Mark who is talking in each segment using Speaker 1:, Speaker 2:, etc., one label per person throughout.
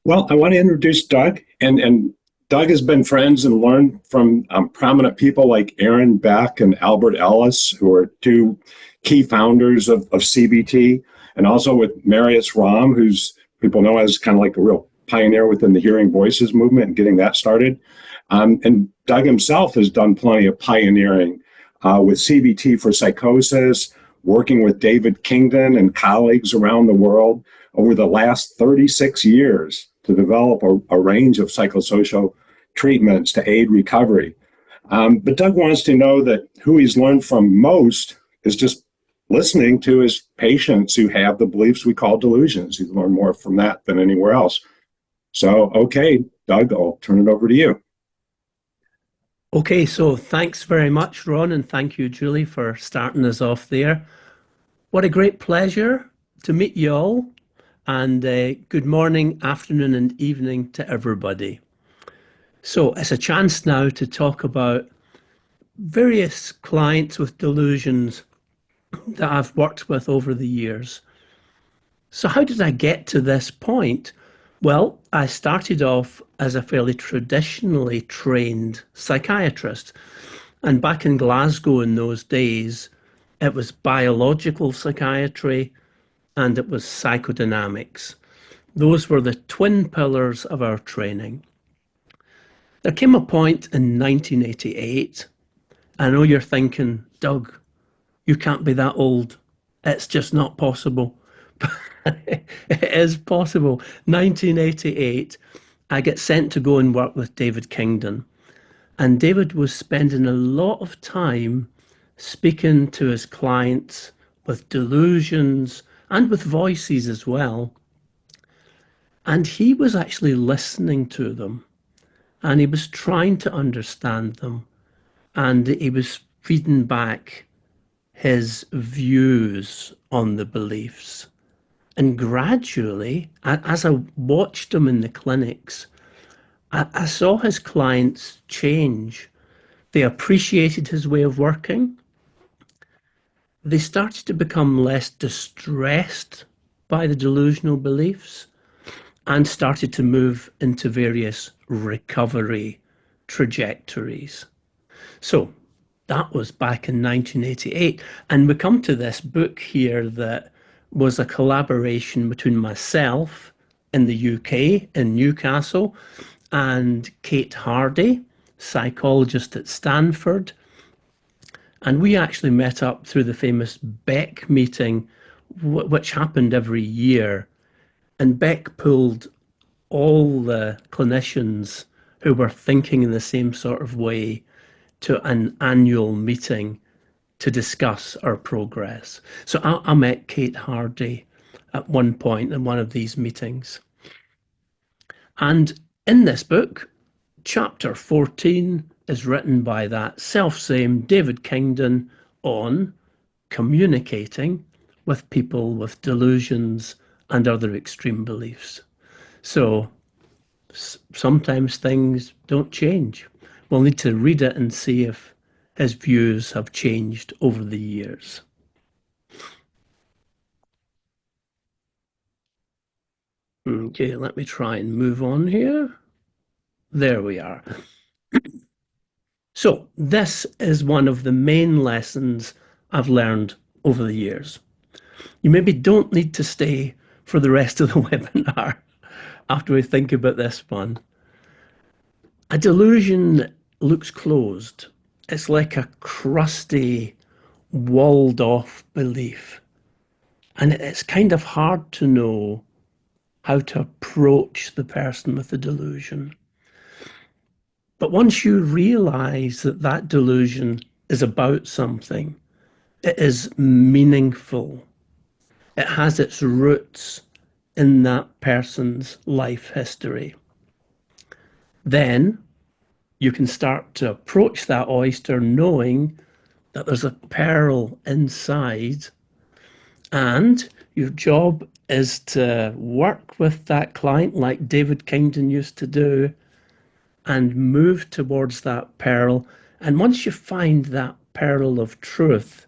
Speaker 1: Well, I want to introduce Doug, and Doug has been friends and learned from prominent people like Aaron Beck and Albert Ellis, who are two key founders of CBT, and also with Marius Ram, who's people know as kind of like a real pioneer within the hearing voices movement and getting that started. And Doug himself has done plenty of pioneering with CBT for psychosis, working with David Kingdon and colleagues around the world over the last 36 years to develop a range of psychosocial treatments to aid recovery. But Doug wants to know that who he's learned from most is just listening to his patients who have the beliefs we call delusions. He's learned more from that than anywhere else. So, okay, Doug, I'll turn it over to you.
Speaker 2: Okay, so thanks very much, Ron, and thank you, Julie, for starting us off there. What a great pleasure to meet you all, and good morning, afternoon, and evening to everybody. So it's a chance now to talk about various clients with delusions that I've worked with over the years. So how did I get to this point? Well, I started off as a fairly traditionally trained psychiatrist. And back in Glasgow in those days, it was biological psychiatry and it was psychodynamics. Those were the twin pillars of our training. There came a point in 1988. I know you're thinking, Doug, you can't be that old. It's just not possible. It is possible. 1988, I get sent to go and work with David Kingdon. And David was spending a lot of time speaking to his clients with delusions and with voices as well. And he was actually listening to them and he was trying to understand them and he was feeding back his views on the beliefs. And gradually, as I watched him in the clinics, I saw his clients change. They appreciated his way of working. They started to become less distressed by the delusional beliefs and started to move into various recovery trajectories. So that was back in 1988. And we come to this book here that was a collaboration between myself in the UK, in Newcastle, and Kate Hardy, psychologist at Stanford. And we actually met up through the famous Beck meeting, which happened every year. And Beck pulled all the clinicians who were thinking in the same sort of way to an annual meeting to discuss our progress. So I met Kate Hardy at one point in one of these meetings. And in this book, chapter 14 is written by that self-same David Kingdon on communicating with people with delusions and other extreme beliefs. So sometimes things don't change. We'll need to read it and see if his views have changed over the years. Okay, let me try and move on here. There we are. So this is one of the main lessons I've learned over the years. You maybe don't need to stay for the rest of the webinar after we think about this one. A delusion looks closed. It's like a crusty, walled off belief. And it's kind of hard to know how to approach the person with the delusion. But once you realize that that delusion is about something, it is meaningful, it has its roots in that person's life history, then you can start to approach that oyster knowing that there's a pearl inside, and your job is to work with that client like David Kingdon used to do and move towards that pearl. And once you find that pearl of truth,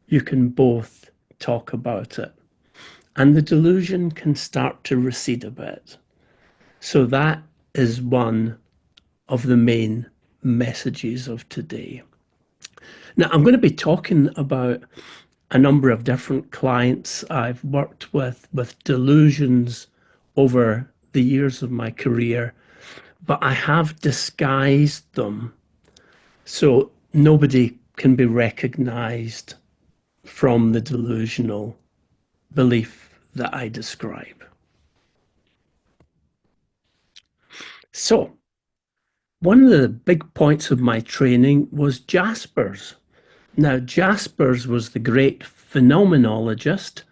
Speaker 2: you can both talk about it. And the delusion can start to recede a bit. So that is one of the main messages of today. Now, I'm going to be talking about a number of different clients I've worked with delusions over the years of my career, but I have disguised them so nobody can be recognized from the delusional belief that I describe. So, one of the big points of my training was Jaspers. Now, Jaspers was the great phenomenologist.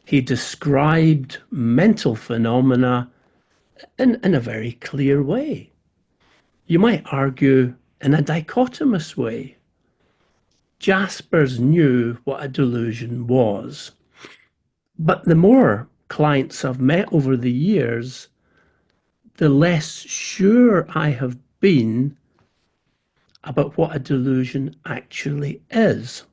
Speaker 2: He described mental phenomena in a very clear way. You might argue in a dichotomous way. Jaspers knew what a delusion was. But the more clients I've met over the years, the less sure I have been about what a delusion actually is.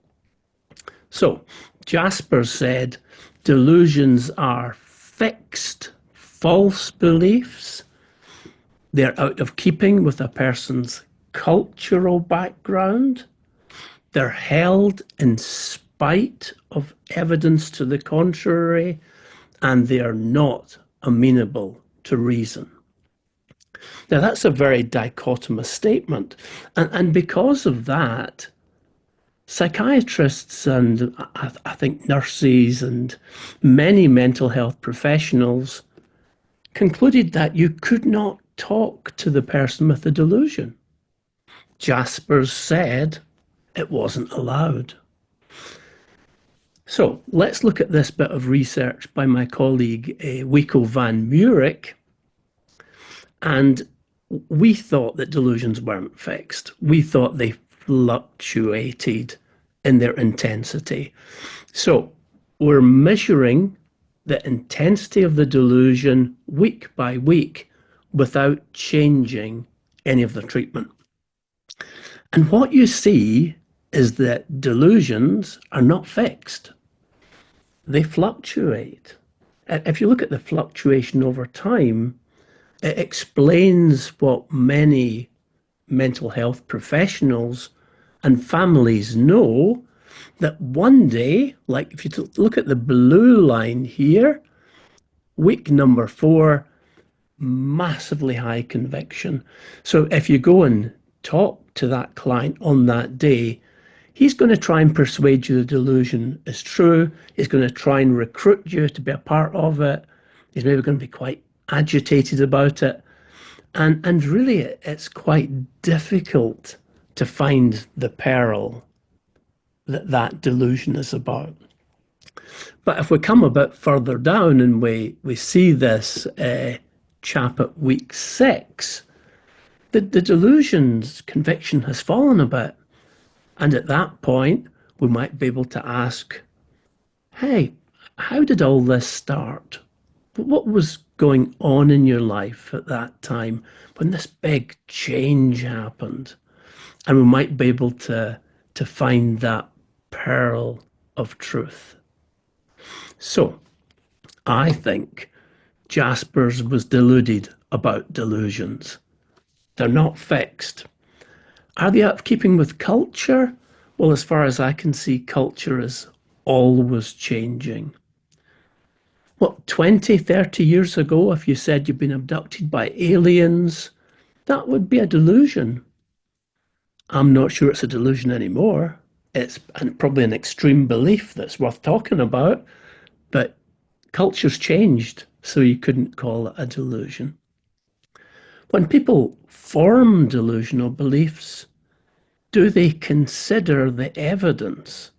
Speaker 2: So, Jasper said delusions are fixed, false beliefs. They're out of keeping with a person's cultural background. They're held in spite of evidence to the contrary, and they are not amenable to reason. Now, that's a very dichotomous statement. And because of that, psychiatrists and I think nurses and many mental health professionals concluded that you could not talk to the person with the delusion. Jaspers said it wasn't allowed. So let's look at this bit of research by my colleague Wico van Murick. And we thought that delusions weren't fixed. We thought they fluctuated in their intensity. So we're measuring the intensity of the delusion week by week without changing any of the treatment. And what you see is that delusions are not fixed. They fluctuate. If you look at the fluctuation over time, it explains what many mental health professionals and families know, that one day, like if you look at the blue line here, week number 4, massively high conviction. So if you go and talk to that client on that day, he's going to try and persuade you the delusion is true. He's going to try and recruit you to be a part of it. He's maybe going to be quite agitated about it. And really, it's quite difficult to find the pearl that delusion is about. But if we come a bit further down and we see this chap at week 6, the delusion's conviction has fallen a bit. And at that point, we might be able to ask, hey, how did all this start? What was going on in your life at that time when this big change happened? And we might be able to find that pearl of truth. So I think Jaspers was deluded about delusions. They're not fixed. Are they out of keeping with culture? Well, as far as I can see, culture is always changing. What, 20, 30 years ago, if you said you've been abducted by aliens, that would be a delusion. I'm not sure it's a delusion anymore. It's probably an extreme belief that's worth talking about, but culture's changed, so you couldn't call it a delusion. When people form delusional beliefs, do they consider the evidence?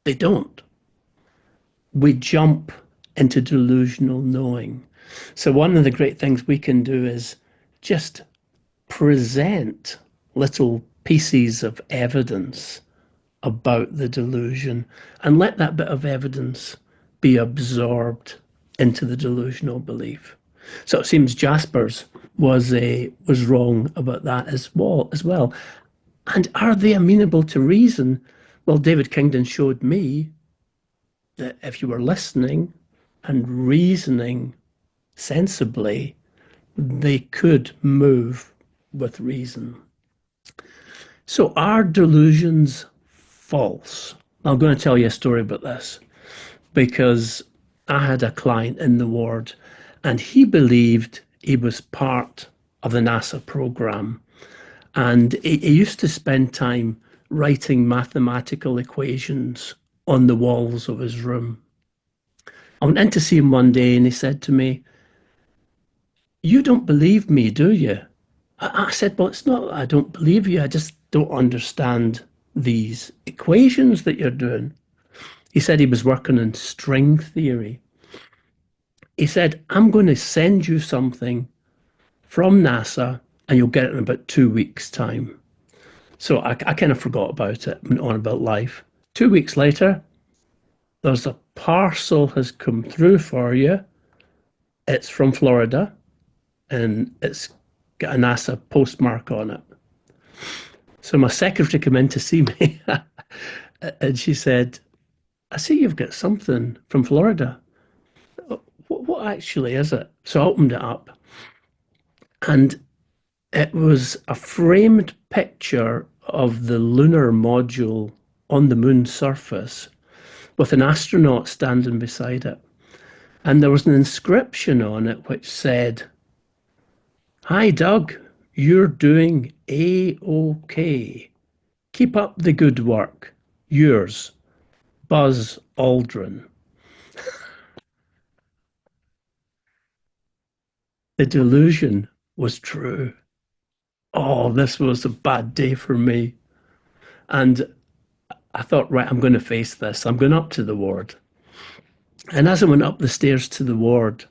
Speaker 2: They don't. We jump into delusional knowing. So one of the great things we can do is just present little pieces of evidence about the delusion and let that bit of evidence be absorbed into the delusional belief. So it seems Jaspers was wrong about that as well. And are they amenable to reason? Well, David Kingdon showed me that if you were listening and reasoning sensibly, they could move with reason. So are delusions false? I'm going to tell you a story about this because I had a client in the ward and he believed he was part of the NASA program. And he used to spend time writing mathematical equations on the walls of his room. I went in to see him one day and he said to me, "You don't believe me, do you?" I said, "Well, it's not that I don't believe you. I just don't understand these equations that you're doing." He said he was working on string theory. He said, "I'm going to send you something from NASA and you'll get it in about 2 weeks' time." So I kind of forgot about it, went on about life. 2 weeks later, there's a parcel has come through for you. It's from Florida and it's got a NASA postmark on it. So my secretary came in to see me and she said, "I see you've got something from Florida. What actually is it?" So I opened it up and it was a framed picture of the lunar module on the moon's surface with an astronaut standing beside it. And there was an inscription on it which said, "Hi, Doug, you're doing A-OK. Keep up the good work. Yours, Buzz Aldrin." The delusion was true. Oh, this was a bad day for me. And I thought, right, I'm going to face this. I'm going up to the ward. And as I went up the stairs to the ward,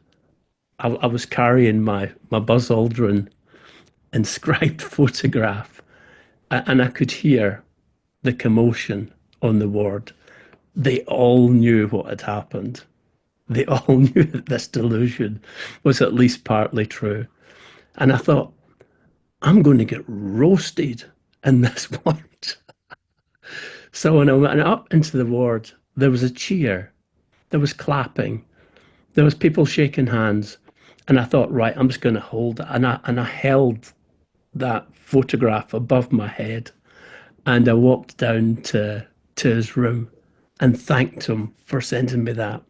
Speaker 2: I was carrying my Buzz Aldrin inscribed photograph, and I could hear the commotion on the ward. They all knew what had happened. They all knew that this delusion was at least partly true. And I thought, I'm going to get roasted in this ward. So when I went up into the ward, there was a cheer, there was clapping, there was people shaking hands. And I thought, right, I'm just going to hold it. And I held that photograph above my head and I walked down to his room and thanked him for sending me that.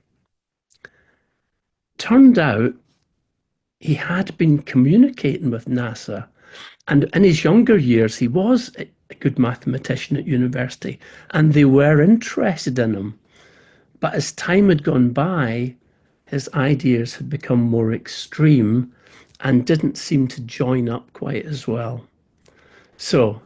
Speaker 2: Turned out he had been communicating with NASA, and in his younger years, he was a good mathematician at university, and they were interested in him. But as time had gone by, his ideas had become more extreme and didn't seem to join up quite as well. So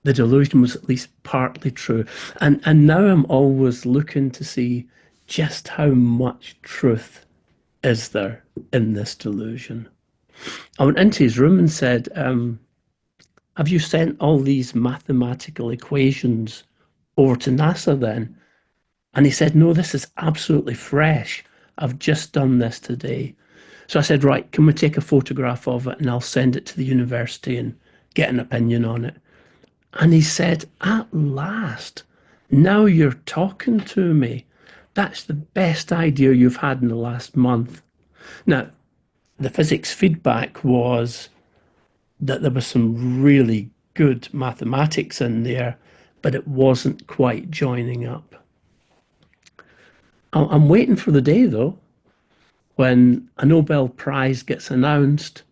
Speaker 2: the delusion was at least partly true. And now I'm always looking to see just how much truth is there in this delusion. I went into his room and said, "Have you sent all these mathematical equations over to NASA then?" And he said, "No, this is absolutely fresh. I've just done this today." So I said, "Right, can we take a photograph of it and I'll send it to the university and get an opinion on it?" And he said, "At last, now you're talking to me. That's the best idea you've had in the last month." Now, the physics feedback was that there was some really good mathematics in there, but it wasn't quite joining up. I'm waiting for the day, though, when a Nobel Prize gets announced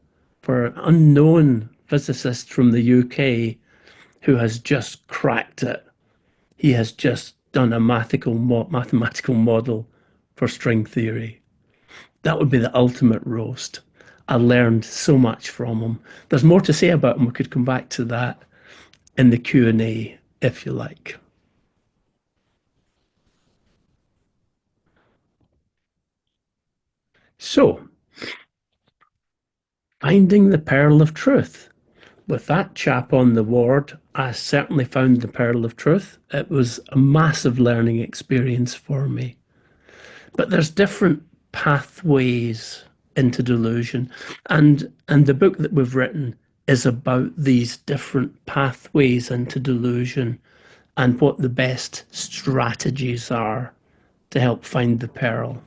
Speaker 2: for an unknown physicist from the UK who has just cracked it. He has just done a mathematical model for string theory. That would be the ultimate roast. I learned so much from him. There's more to say about him. We could come back to that in the Q&A if you like. So, finding the pearl of truth. With that chap on the ward, I certainly found the pearl of truth. It was a massive learning experience for me. But there's different pathways into delusion. And the book that we've written is about these different pathways into delusion and what the best strategies are to help find the pearl.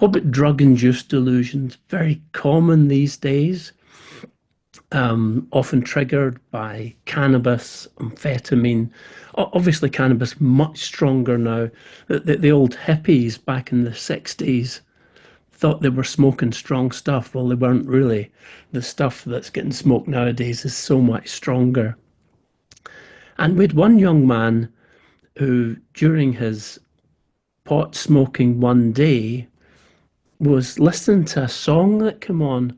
Speaker 2: What about drug-induced delusions? Very common these days, often triggered by cannabis, amphetamine. Obviously, cannabis much stronger now. The old hippies back in the 60s thought they were smoking strong stuff. Well, they weren't really. The stuff that's getting smoked nowadays is so much stronger. And we had one young man who, during his pot smoking one day, was listening to a song that came on,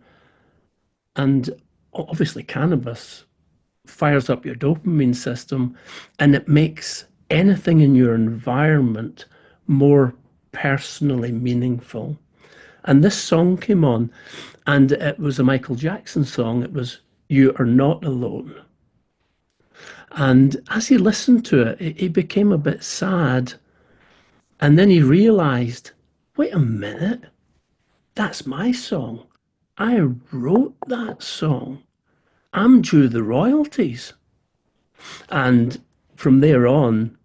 Speaker 2: and obviously cannabis fires up your dopamine system and it makes anything in your environment more personally meaningful. And this song came on, and it was a Michael Jackson song. It was You Are Not Alone. And as he listened to it, he became a bit sad. And then he realized, wait a minute, that's my song. I wrote that song. I'm due the royalties. And from there on,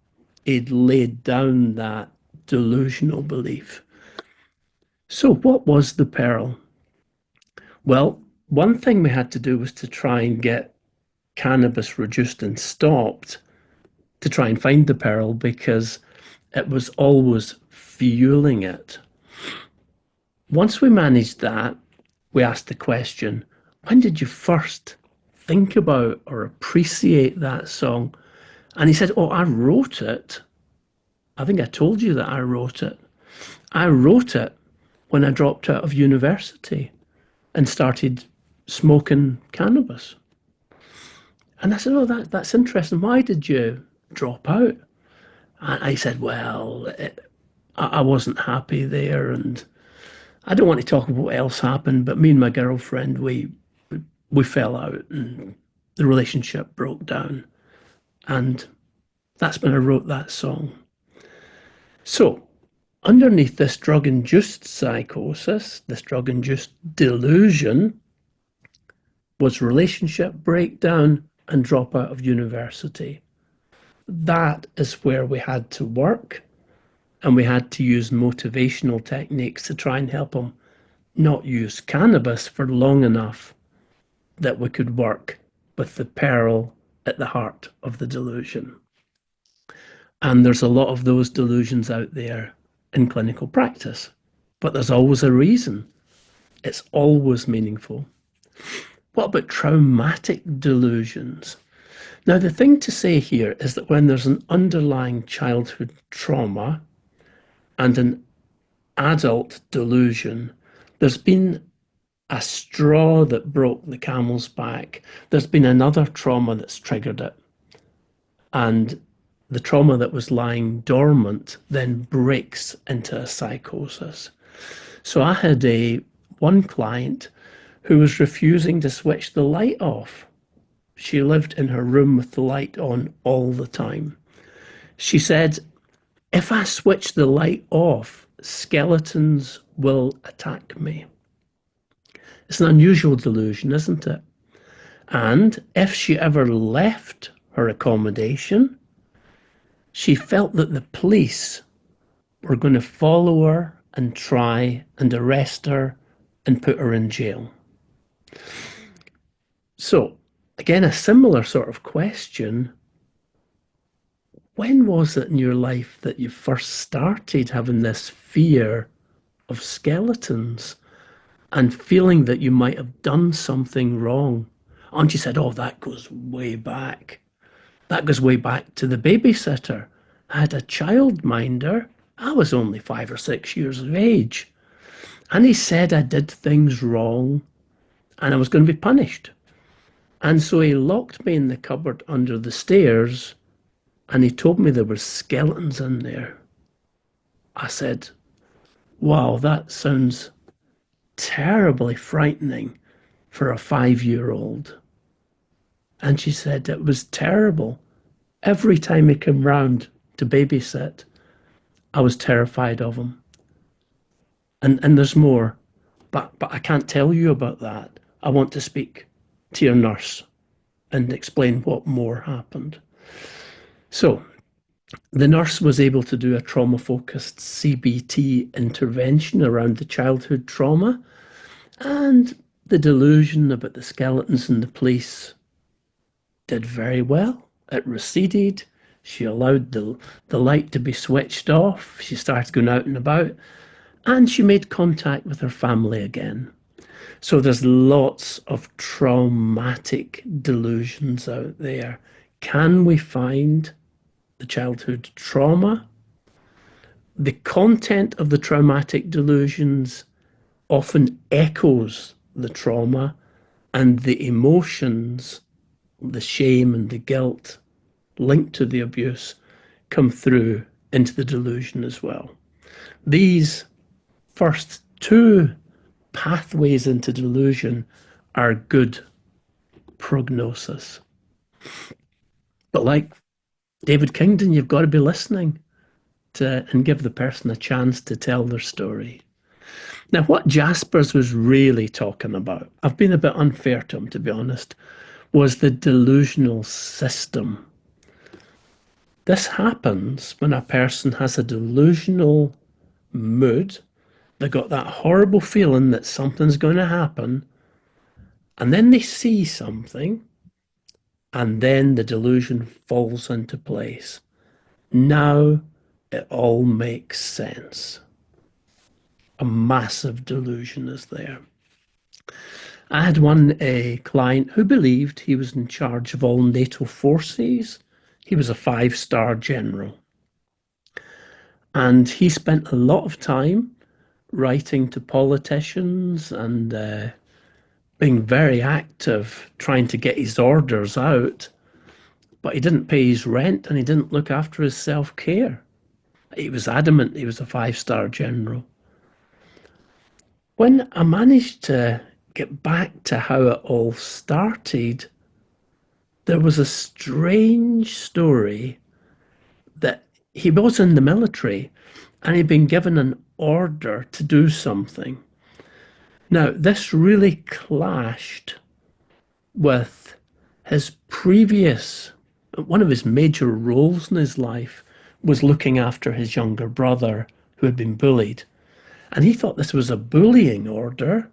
Speaker 2: he'd laid down that delusional belief. So, what was the peril? Well, one thing we had to do was to try and get cannabis reduced and stopped to try and find the peril because it was always fueling it. Once we managed that, we asked the question, when did you first think about or appreciate that song? And he said, oh, I wrote it. I think I told you that I wrote it. I wrote it when I dropped out of university and started smoking cannabis. And I said, oh, that's interesting. Why did you drop out? And I said, well, I wasn't happy there. And I don't want to talk about what else happened, but me and my girlfriend, we fell out and the relationship broke down. And that's when I wrote that song. So, underneath this drug-induced psychosis, this drug-induced delusion, was relationship breakdown and drop out of university. That is where we had to work, and we had to use motivational techniques to try and help him not use cannabis for long enough that we could work with the peril at the heart of the delusion. And there's a lot of those delusions out there in clinical practice, but there's always a reason. It's always meaningful. What about traumatic delusions? Now, the thing to say here is that when there's an underlying childhood trauma and an adult delusion, there's been a straw that broke the camel's back. There's been another trauma that's triggered it. And the trauma that was lying dormant then breaks into a psychosis. So I had one client who was refusing to switch the light off. She lived in her room with the light on all the time. She said, if I switch the light off, skeletons will attack me. It's an unusual delusion, isn't it? And if she ever left her accommodation, she felt that the police were going to follow her and try and arrest her and put her in jail. So, again, a similar sort of question. When was it in your life that you first started having this fear of skeletons and feeling that you might have done something wrong? And she said, oh, that goes way back. That goes way back to the babysitter. I had a childminder. I was only 5 or 6 years of age. And he said I did things wrong and I was going to be punished. And so he locked me in the cupboard under the stairs and he told me there were skeletons in there. I said, wow, that sounds terribly frightening for a 5-year-old. And she said it was terrible. Every time he came round to babysit, I was terrified of him. And there's more, but I can't tell you about that. I want to speak to your nurse and explain what more happened. So The nurse was able to do a trauma-focused CBT intervention around the childhood trauma, and the delusion about the skeletons and the police did very well. It receded. She allowed the light to be switched off. She started going out and about, and she made contact with her family again. So there's lots of traumatic delusions out there. Can we find the childhood trauma? The content of the traumatic delusions often echoes the trauma, and the emotions, the shame and the guilt linked to the abuse come through into the delusion as well. These first two pathways into delusion are good prognosis. But like David Kingdon, you've got to be listening to and give the person a chance to tell their story. Now, what Jaspers was really talking about, I've been a bit unfair to him, to be honest, was the delusional system. This happens when a person has a delusional mood. They got that horrible feeling that something's going to happen, and then they see something, and then the delusion falls into place. Now it all makes sense. A massive delusion is there. I had one client who believed he was in charge of all NATO forces. He was a five-star general. And he spent a lot of time writing to politicians and being very active, trying to get his orders out. But he didn't pay his rent and he didn't look after his self-care. He was adamant he was a five-star general. When I managed to get back to how it all started, there was a strange story that he was in the military and he'd been given an order to do something. Now, this really clashed with his previous, one of his major roles in his life was looking after his younger brother who had been bullied. And he thought this was a bullying order.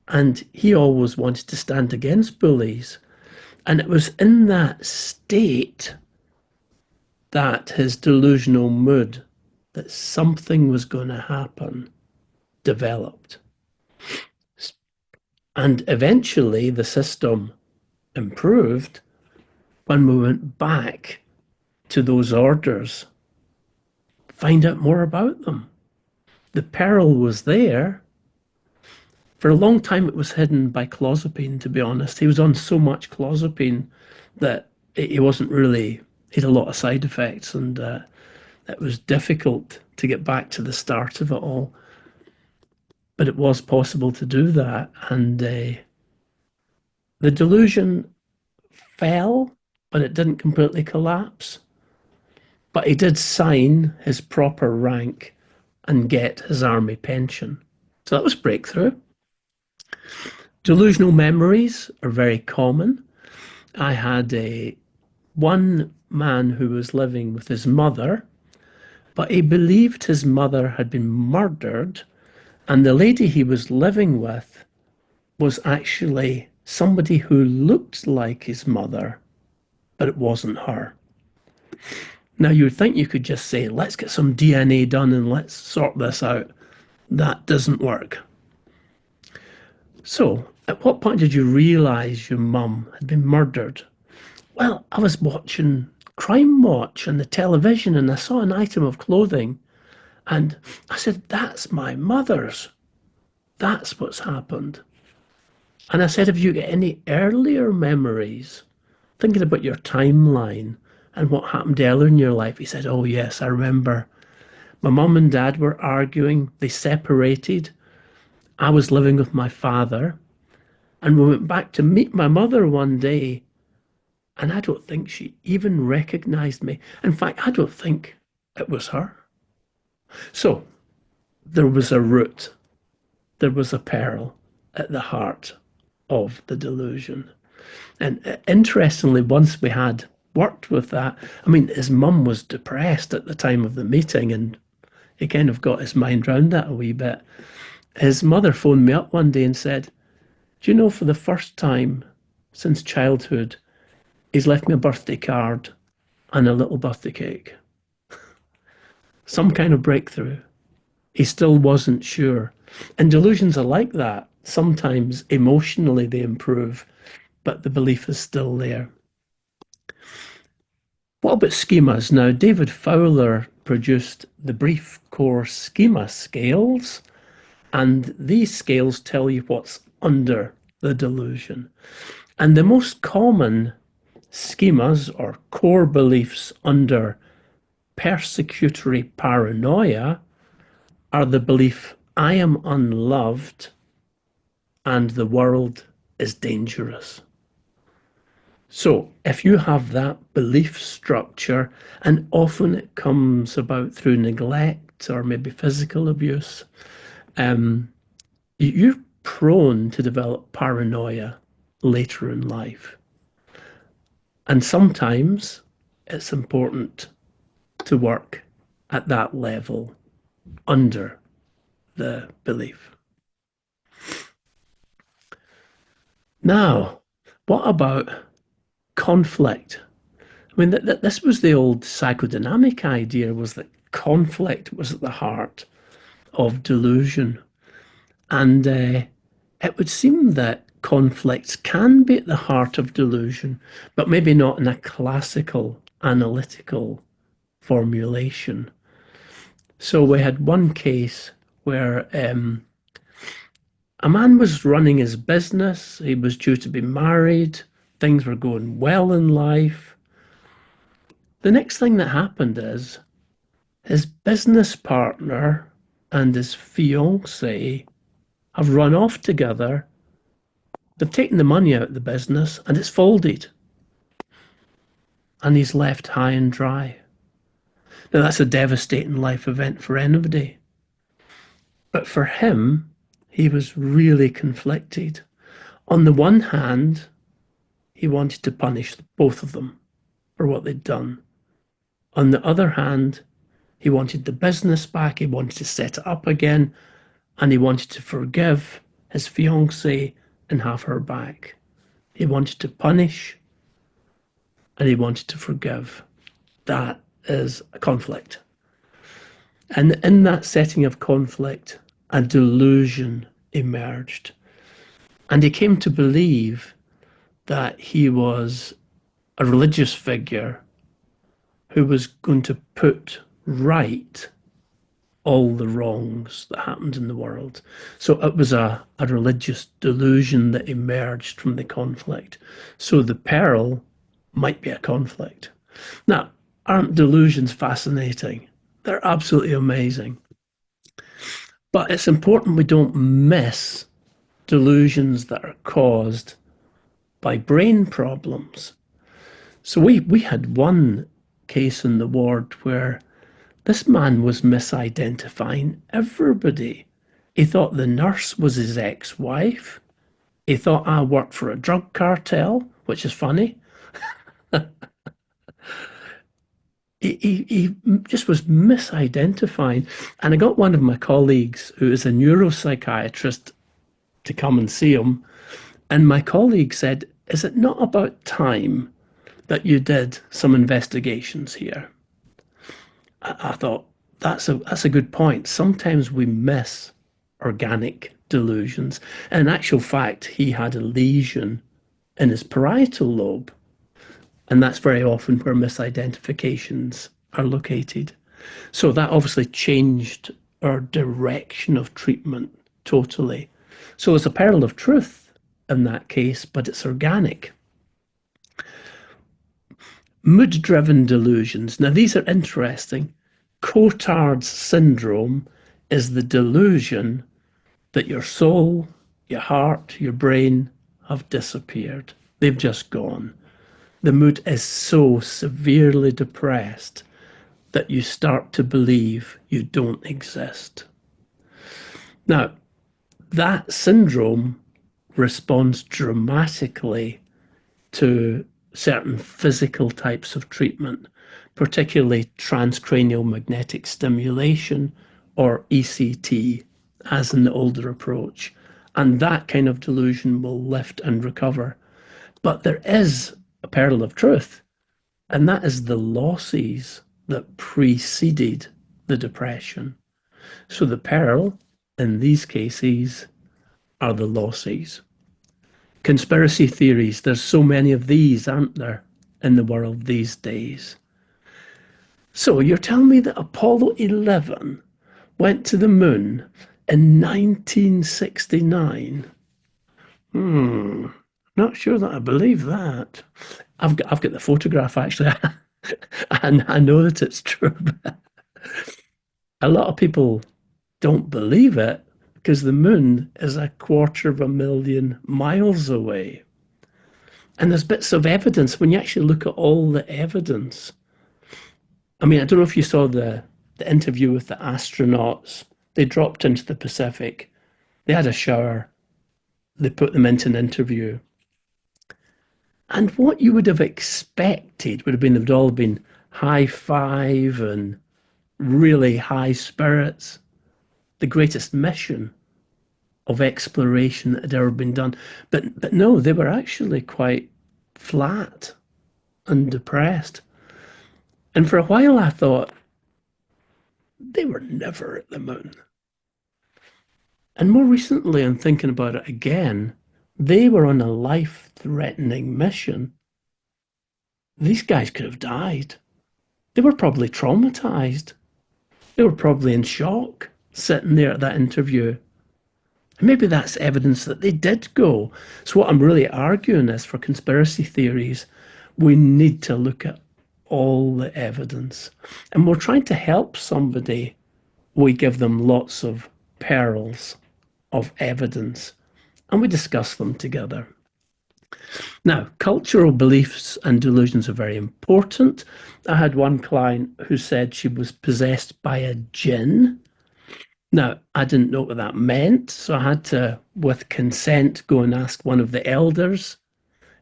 Speaker 2: And he always wanted to stand against bullies. And it was in that state that his delusional mood that something was going to happen developed. And eventually the system improved when we went back to those orders, find out more about them. The peril was there. For a long time, it was hidden by clozapine, to be honest. He was on so much clozapine that he wasn't really, he had a lot of side effects, and it was difficult to get back to the start of it all. But it was possible to do that. And the delusion fell, but it didn't completely collapse. But he did sign his proper rank and get his army pension. So that was breakthrough. Delusional memories are very common. I had one man who was living with his mother, but he believed his mother had been murdered, and the lady he was living with was actually somebody who looked like his mother, but it wasn't her. Now, you would think you could just say, let's get some DNA done and let's sort this out. That doesn't work. So, at what point did you realise your mum had been murdered? Well, I was watching Crime Watch on the television and I saw an item of clothing and I said, that's my mother's. That's what's happened. And I said, have you got any earlier memories, thinking about your timeline and what happened earlier in your life? He said, oh yes, I remember. My mum and dad were arguing. They separated. I was living with my father. And we went back to meet my mother one day. And I don't think she even recognized me. In fact, I don't think it was her. So there was a root. There was a peril at the heart of the delusion. And interestingly, once we had worked with that. I mean, his mum was depressed at the time of the meeting, and he kind of got his mind round that a wee bit. His mother phoned me up one day and said, "Do you know, for the first time since childhood, he's left me a birthday card and a little birthday cake." Some kind of breakthrough. He still wasn't sure. And delusions are like that. Sometimes emotionally they improve, but the belief is still there. What about schemas? Now, David Fowler produced the brief core schema scales, and these scales tell you what's under the delusion. And the most common schemas or core beliefs under persecutory paranoia are the belief I am unloved and the world is dangerous. So if you have that belief structure, and often it comes about through neglect or maybe physical abuse, you're prone to develop paranoia later in life. And sometimes it's important to work at that level under the belief. Now, what about conflict? I mean, this was the old psychodynamic idea, was that conflict was at the heart of delusion. And it would seem that conflicts can be at the heart of delusion, but maybe not in a classical analytical formulation. So we had one case where a man was running his business, he was due to be married, things were going well in life. The next thing that happened is his business partner and his fiancée have run off together. They've taken the money out of the business and it's folded. And he's left high and dry. Now, that's a devastating life event for anybody. But for him, he was really conflicted. On the one hand, he wanted to punish both of them for what they'd done. On the other hand, he wanted the business back, he wanted to set it up again, and he wanted to forgive his fiancée and have her back. He wanted to punish and he wanted to forgive. That is a conflict. And in that setting of conflict, a delusion emerged. And he came to believe that he was a religious figure who was going to put right all the wrongs that happened in the world. So it was a religious delusion that emerged from the conflict. So the peril might be a conflict. Now, aren't delusions fascinating? They're absolutely amazing. But it's important we don't miss delusions that are caused by brain problems. So we had one case in the ward where this man was misidentifying everybody. He thought the nurse was his ex-wife. He thought I worked for a drug cartel, which is funny. He just was misidentifying. And I got one of my colleagues who is a neuropsychiatrist to come and see him. And my colleague said, "Is it not about time that you did some investigations here?" I thought, that's a good point. Sometimes we miss organic delusions. And in actual fact, he had a lesion in his parietal lobe. And that's very often where misidentifications are located. So that obviously changed our direction of treatment totally. So it's a peril of truth in that case, but it's organic. Mood-driven delusions. Now, these are interesting. Cotard's syndrome is the delusion that your soul, your heart, your brain have disappeared. They've just gone. The mood is so severely depressed that you start to believe you don't exist. Now, that syndrome responds dramatically to certain physical types of treatment, particularly transcranial magnetic stimulation or ECT, as in the older approach. And that kind of delusion will lift and recover. But there is a pearl of truth, and that is the losses that preceded the depression. So the pearl in these cases are the losses. Conspiracy theories, there's so many of these, aren't there, in the world these days? So you're telling me that Apollo 11 went to the moon in 1969? Not sure that I believe that. I've got the photograph actually, and I know that it's true. A lot of people don't believe it because the moon is a quarter of a million miles away. And there's bits of evidence when you actually look at all the evidence. I mean, I don't know if you saw the interview with the astronauts. They dropped into the Pacific. They had a shower. They put them into an interview. And what you would have expected would have been they'd all been high five and really high spirits. The greatest mission of exploration that had ever been done. But no, they were actually quite flat and depressed. And for a while I thought they were never at the moon. And more recently, I'm thinking about it again. They were on a life-threatening mission. These guys could have died. They were probably traumatized. They were probably in shock sitting there at that interview. And maybe that's evidence that they did go. So what I'm really arguing is for conspiracy theories, we need to look at all the evidence. And we're trying to help somebody. We give them lots of pearls of evidence and we discuss them together. Now, cultural beliefs and delusions are very important. I had one client who said she was possessed by a jinn. Now, I didn't know what that meant, so I had to, with consent, go and ask one of the elders.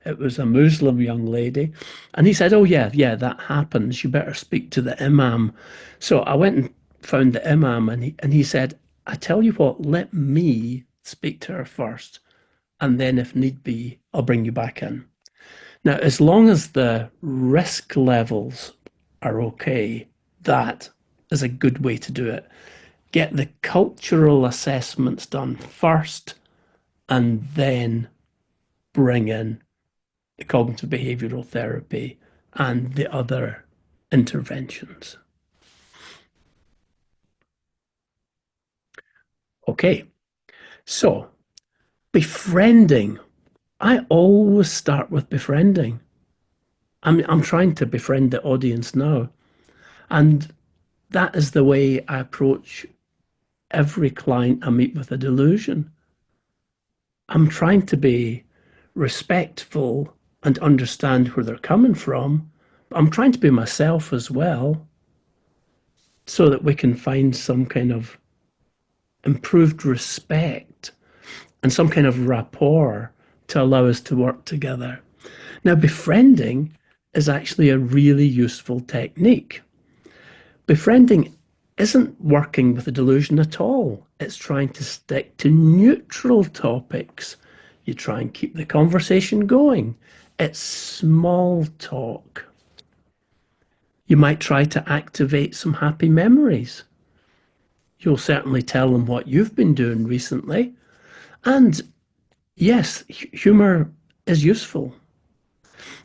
Speaker 2: It was a Muslim young lady. And he said, oh, yeah, that happens. You better speak to the imam. So I went and found the imam, and he said, I tell you what, let me speak to her first. And then, if need be, I'll bring you back in. Now, as long as the risk levels are okay, that is a good way to do it. Get the cultural assessments done first, and then bring in the cognitive behavioral therapy and the other interventions. Okay, so befriending. I always start with befriending. I'm trying to befriend the audience now. And that is the way I approach every client I meet with a delusion. I'm trying to be respectful and understand where they're coming from. But I'm trying to be myself as well so that we can find some kind of improved respect and some kind of rapport to allow us to work together. Now, befriending is actually a really useful technique. Befriending isn't working with a delusion at all. It's trying to stick to neutral topics. You try and keep the conversation going. It's small talk. You might try to activate some happy memories. You'll certainly tell them what you've been doing recently. And yes, humor is useful.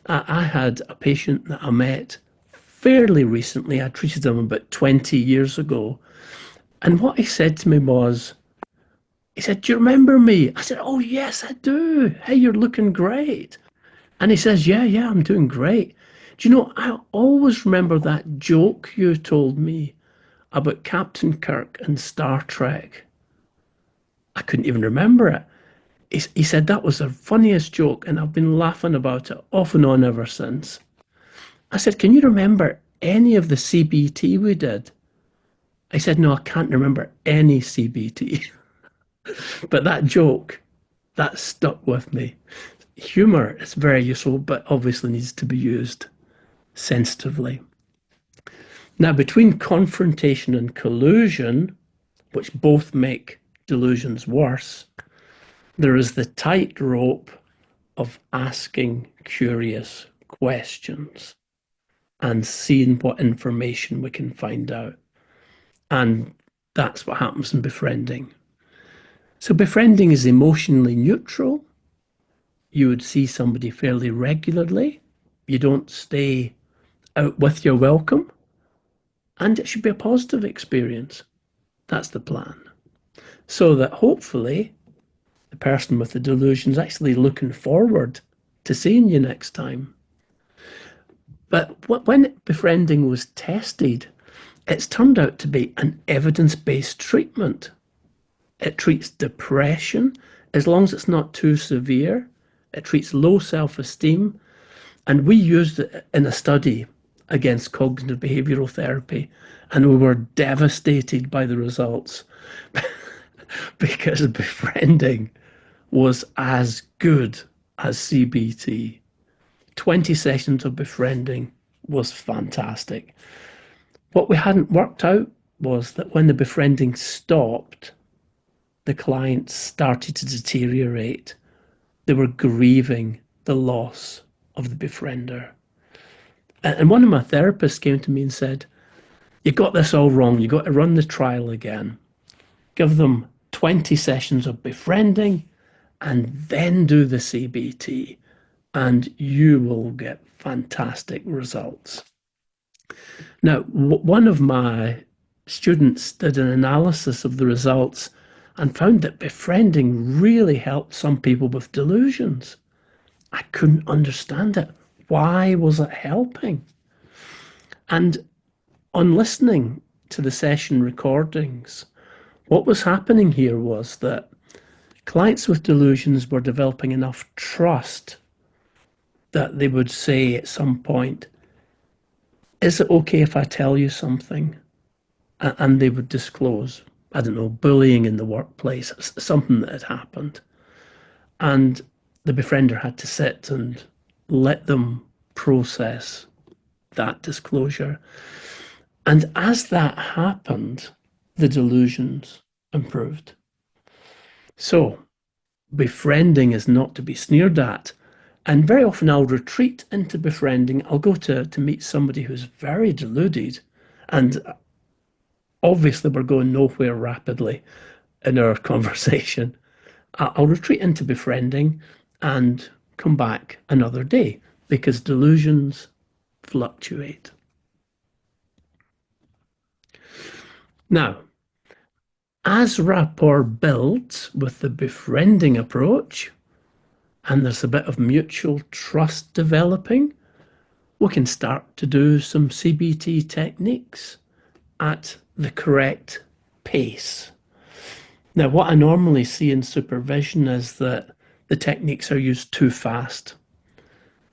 Speaker 2: I had a patient that I met fairly recently. I treated him about 20 years ago. And what he said to me was, he said, do you remember me? I said, oh, yes, I do. Hey, you're looking great. And he says, yeah, I'm doing great. Do you know, I always remember that joke you told me about Captain Kirk and Star Trek. I couldn't even remember it. He said that was the funniest joke, and I've been laughing about it off and on ever since. I said, can you remember any of the CBT we did? I said, no, I can't remember any CBT. But that joke, that stuck with me. humor is very useful, but obviously needs to be used sensitively. Now, between confrontation and collusion, which both make delusions worse, there is the tightrope of asking curious questions and seeing what information we can find out. And that's what happens in befriending. So, befriending is emotionally neutral. You would see somebody fairly regularly. You don't stay out with your welcome. And it should be a positive experience. That's the plan. So that hopefully the person with the delusion is actually looking forward to seeing you next time. But when befriending was tested, it's turned out to be an evidence-based treatment. It treats depression as long as it's not too severe. It treats low self-esteem. And we used it in a study against cognitive behavioral therapy, and we were devastated by the results because befriending was as good as CBT. 20 sessions of befriending was fantastic. What we hadn't worked out was that when the befriending stopped, the clients started to deteriorate. They were grieving the loss of the befriender. And one of my therapists came to me and said, "You got this all wrong. You got to run the trial again. Give them 20 sessions of befriending and then do the CBT, and you will get fantastic results." Now, one of my students did an analysis of the results and found that befriending really helped some people with delusions. I couldn't understand it. Why was it helping? And on listening to the session recordings, what was happening here was that clients with delusions were developing enough trust that they would say at some point, "Is it okay if I tell you something?" And they would disclose, I don't know, bullying in the workplace, something that had happened. And the befriender had to sit and let them process that disclosure. And as that happened, the delusions improved. So, befriending is not to be sneered at. And very often I'll retreat into befriending. I'll go to meet somebody who's very deluded. And obviously, we're going nowhere rapidly in our conversation. I'll retreat into befriending and come back another day because delusions fluctuate. Now, as rapport builds with the befriending approach, and there's a bit of mutual trust developing, we can start to do some CBT techniques at the correct pace. Now, what I normally see in supervision is that the techniques are used too fast.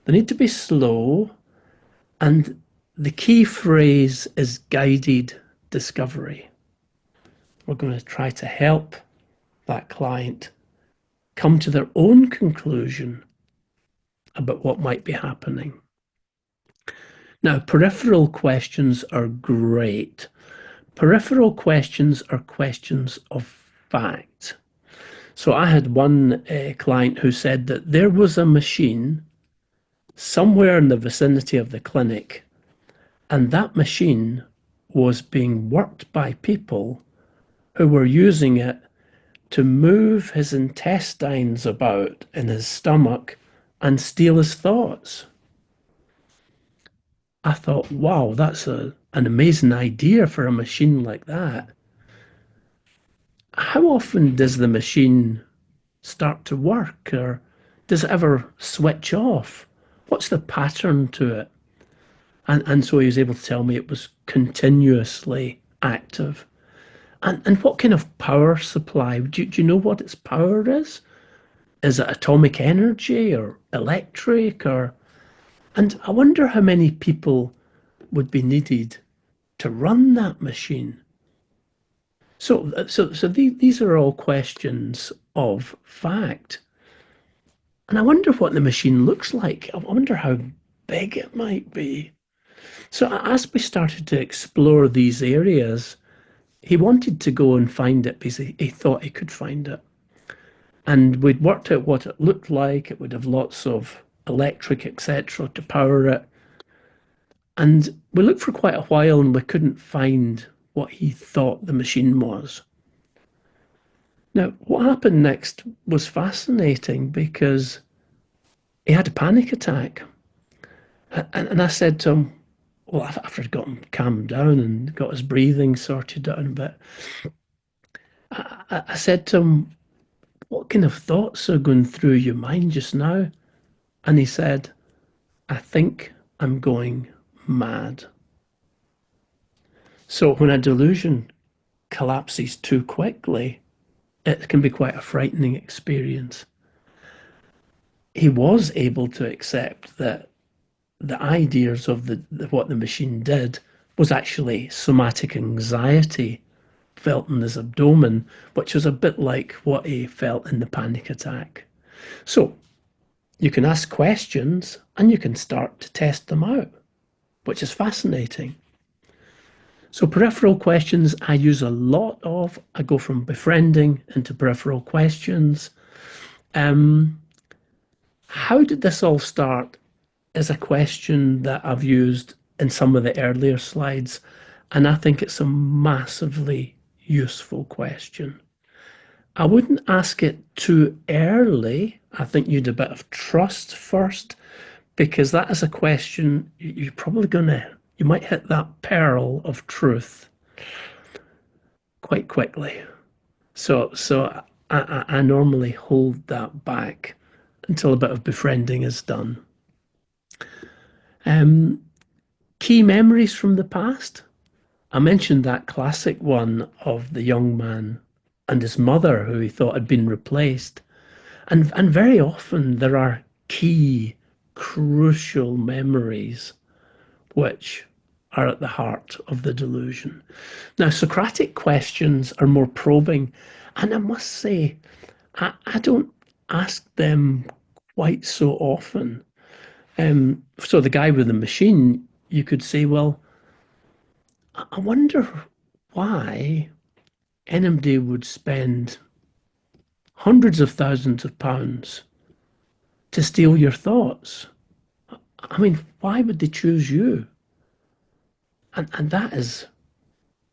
Speaker 2: They need to be slow, and the key phrase is guided discovery. We're going to try to help that client come to their own conclusion about what might be happening. Now, peripheral questions are great. Peripheral questions are questions of fact. So I had one client who said that there was a machine somewhere in the vicinity of the clinic, and that machine was being worked by people who were using it to move his intestines about in his stomach and steal his thoughts. I thought, wow, that's an amazing idea for a machine like that. How often does the machine start to work, or does it ever switch off? What's the pattern to it? And so he was able to tell me it was continuously active. And what kind of power supply? Do you know what its power is? Is it atomic energy or electric? And I wonder how many people would be needed to run that machine. So these are all questions of fact. And I wonder what the machine looks like. I wonder how big it might be. So as we started to explore these areas, he wanted to go and find it because he thought he could find it. And we'd worked out what it looked like. It would have lots of electric, etc., to power it. And we looked for quite a while and we couldn't find what he thought the machine was. Now, what happened next was fascinating because he had a panic attack. And I said to him, well, after I'd got him calmed down and got his breathing sorted out a bit, I said to him, what kind of thoughts are going through your mind just now? And he said, I think I'm going mad. So when a delusion collapses too quickly, it can be quite a frightening experience. He was able to accept that the ideas of what the machine did was actually somatic anxiety felt in his abdomen, which was a bit like what he felt in the panic attack. So you can ask questions and you can start to test them out, which is fascinating. So peripheral questions I use a lot of. I go from befriending into peripheral questions. Um, how did this all start is a question that I've used in some of the earlier slides, and I think it's a massively useful question. I wouldn't ask it too early. I think you'd a bit of trust first, because that is a question you're probably you might hit that pearl of truth quite quickly. So I normally hold that back until a bit of befriending is done. Um, Key memories from the past. I mentioned that classic one of the young man and his mother who he thought had been replaced. And very often there are key, crucial memories which are at the heart of the delusion. Now, Socratic questions are more probing, and I must say, I don't ask them quite so often. So the guy with the machine, you could say, well, I wonder why anybody would spend hundreds of thousands of pounds to steal your thoughts. I mean, why would they choose you? And that's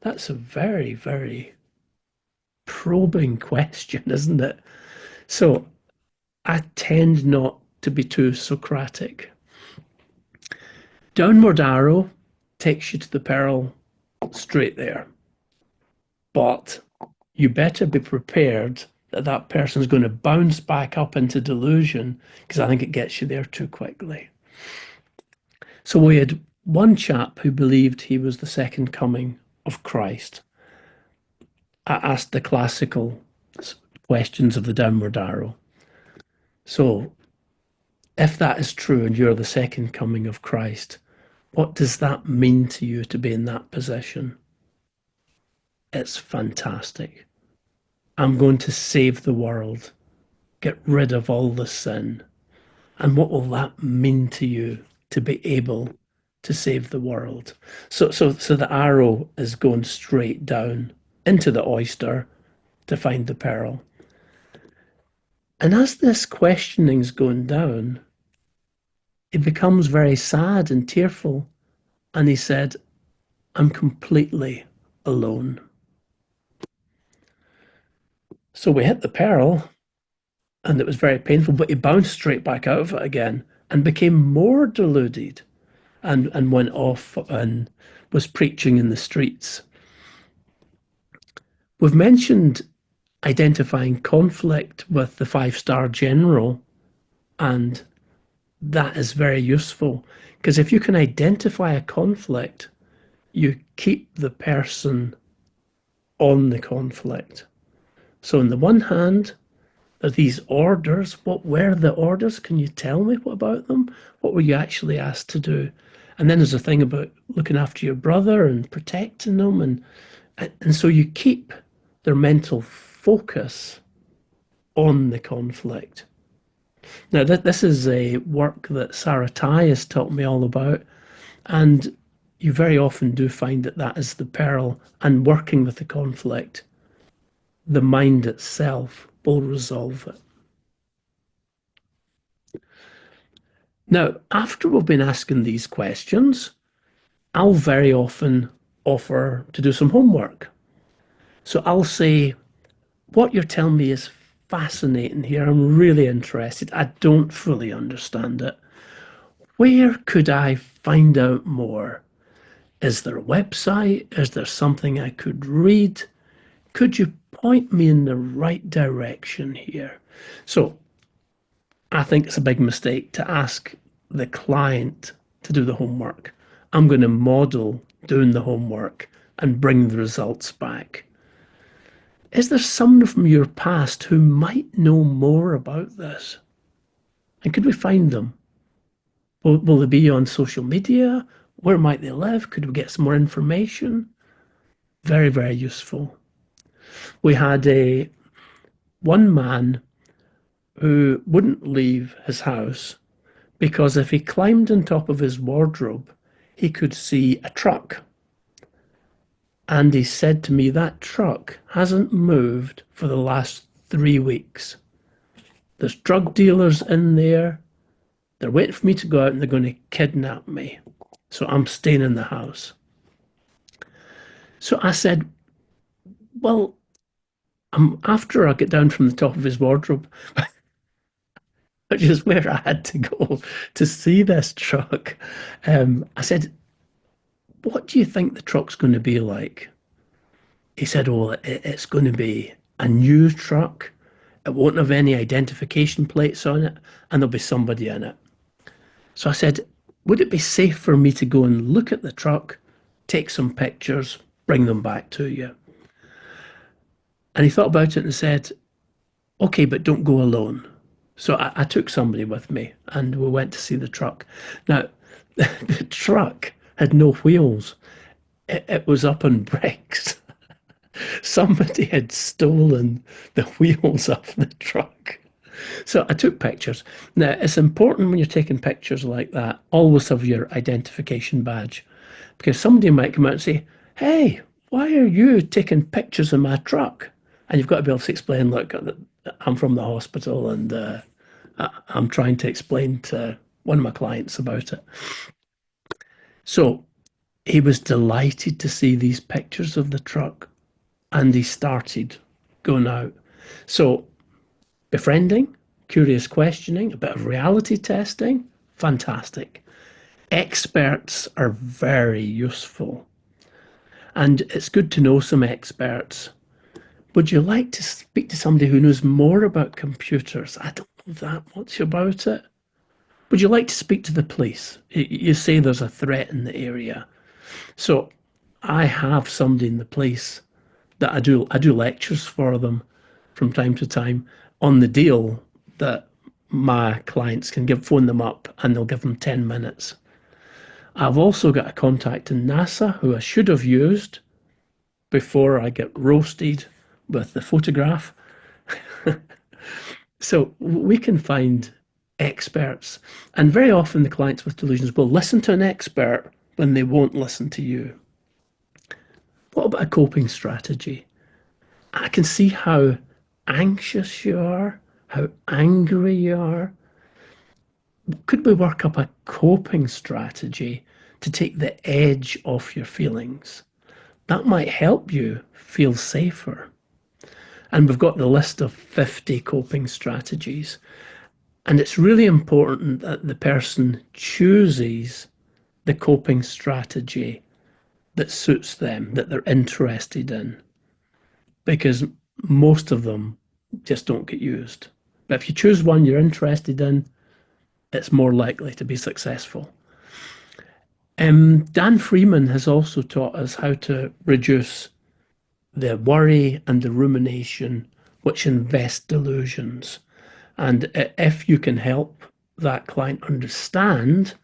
Speaker 2: a very, very probing question, isn't it? So I tend not to be too Socratic. Downward arrow takes you to the pearl straight there. But you better be prepared that that person's going to bounce back up into delusion because I think it gets you there too quickly. So we had one chap who believed he was the second coming of Christ. I asked the classical questions of the downward arrow. So if that is true and you're the second coming of Christ, what does that mean to you to be in that position? It's fantastic. I'm going to save the world, get rid of all the sin. And what will that mean to you to be able to save the world? So the arrow is going straight down into the oyster to find the pearl. And as this questioning's going down, it becomes very sad and tearful. And he said, I'm completely alone. So we hit the pearl and it was very painful, but he bounced straight back out of it again and became more deluded and went off and was preaching in the streets. We've mentioned identifying conflict with the five-star general, and that is very useful because if you can identify a conflict, you keep the person on the conflict. So on the one hand, are these orders? What were the orders? Can you tell me what about them? What were you actually asked to do? And then there's a thing about looking after your brother and protecting them, and so you keep their mental focus on the conflict. Now, this is a work that Sarah Tai has taught me all about, and you very often do find that that is the peril. And working with the conflict, the mind itself will resolve it. Now, after we've been asking these questions, I'll very often offer to do some homework. So I'll say, what you're telling me is fascinating here. I'm really interested. I don't fully understand it. Where could I find out more? Is there a website? Is there something I could read? Could you point me in the right direction here? So I think it's a big mistake to ask the client to do the homework. I'm going to model doing the homework and bring the results back. Is there someone from your past who might know more about this? And could we find them? Will they be on social media? Where might they live? Could we get some more information? Very, very useful. We had a one man who wouldn't leave his house because if he climbed on top of his wardrobe, he could see a truck. And he said to me, that truck hasn't moved for the last 3 weeks. There's drug dealers in there. They're waiting for me to go out and they're going to kidnap me. So I'm staying in the house. So I said, well, after I get down from the top of his wardrobe, which is where I had to go to see this truck, I said, what do you think the truck's going to be like? He said, oh, it's going to be a new truck. It won't have any identification plates on it, and there'll be somebody in it. So I said, would it be safe for me to go and look at the truck, take some pictures, bring them back to you? And he thought about it and said, okay, but don't go alone. So I took somebody with me and we went to see the truck. Now, the truck had no wheels. It was up on bricks. Somebody had stolen the wheels off the truck. So I took pictures. Now, it's important when you're taking pictures like that, always have your identification badge because somebody might come out and say, hey, why are you taking pictures of my truck? And you've got to be able to explain, look, I'm from the hospital and I'm trying to explain to one of my clients about it. So he was delighted to see these pictures of the truck and he started going out. So befriending, curious questioning, a bit of reality testing, fantastic. Experts are very useful. And it's good to know some experts. Would you like to speak to somebody who knows more about computers? I don't know that much about it. Would you like to speak to the police? You say there's a threat in the area. So I have somebody in the police that I do lectures for them from time to time on the deal that my clients can phone them up and they'll give them 10 minutes. I've also got a contact in NASA who I should have used before I get roasted with the photograph. So we can find experts. And very often the clients with delusions will listen to an expert when they won't listen to you. What about a coping strategy? I can see how anxious you are, how angry you are. Could we work up a coping strategy to take the edge off your feelings? That might help you feel safer. And we've got the list of 50 coping strategies. And it's really important that the person chooses the coping strategy that suits them, that they're interested in, because most of them just don't get used. But if you choose one you're interested in, it's more likely to be successful. Dan Freeman has also taught us how to reduce the worry and the rumination which invest delusions. And if you can help that client understand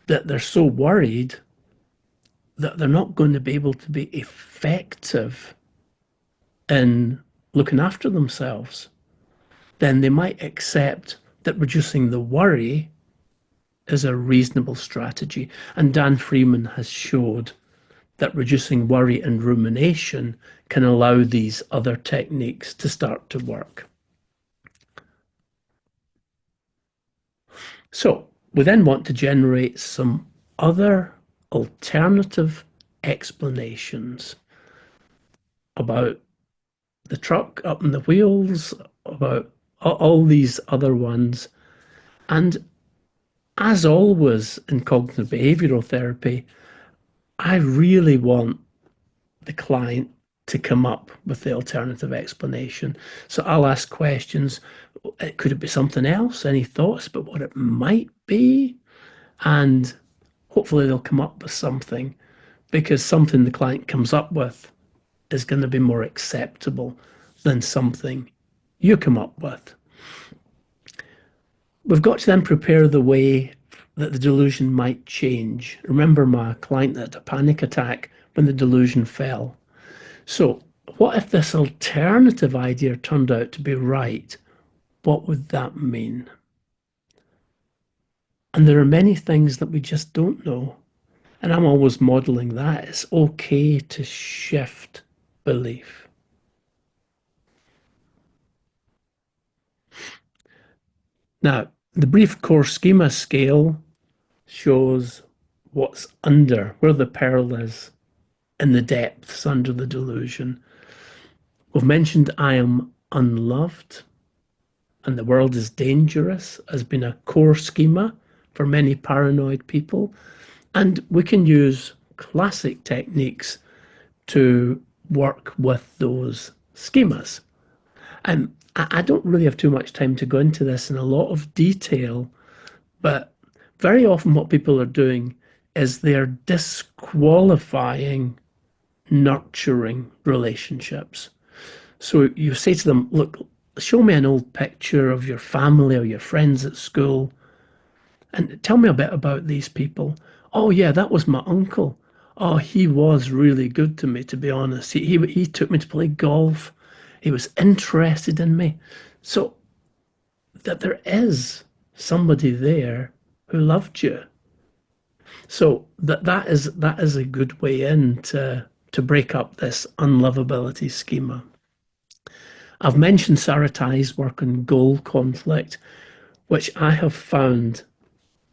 Speaker 2: that they're so worried that they're not going to be able to be effective in looking after themselves, then they might accept that reducing the worry is a reasonable strategy. And Dan Freeman has showed that reducing worry and rumination can allow these other techniques to start to work. So we then want to generate some other alternative explanations about the truck up in the wheels, about all these other ones. And as always in cognitive behavioral therapy, I really want the client to come up with the alternative explanation. So I'll ask questions. Could it be something else? Any thoughts about what it might be? And hopefully they'll come up with something, because something the client comes up with is going to be more acceptable than something you come up with. We've got to then prepare the way that the delusion might change. Remember my client that had a panic attack when the delusion fell. So what if this alternative idea turned out to be right? What would that mean? And there are many things that we just don't know. And I'm always modeling that. It's okay to shift belief. Now, the brief core schema scale shows what's under, where the peril is in the depths under the delusion. We've mentioned I am unloved and the world is dangerous has been a core schema for many paranoid people. And we can use classic techniques to work with those schemas. And I don't really have too much time to go into this in a lot of detail, but very often what people are doing is they're disqualifying nurturing relationships. So you say to them, look, show me an old picture of your family or your friends at school and tell me a bit about these people. Oh, yeah, that was my uncle. Oh, he was really good to me, to be honest. He took me to play golf. He was interested in me. So that there is somebody there who loved you. So that is a good way in to break up this unlovability schema. I've mentioned Saratai's work on goal conflict, which I have found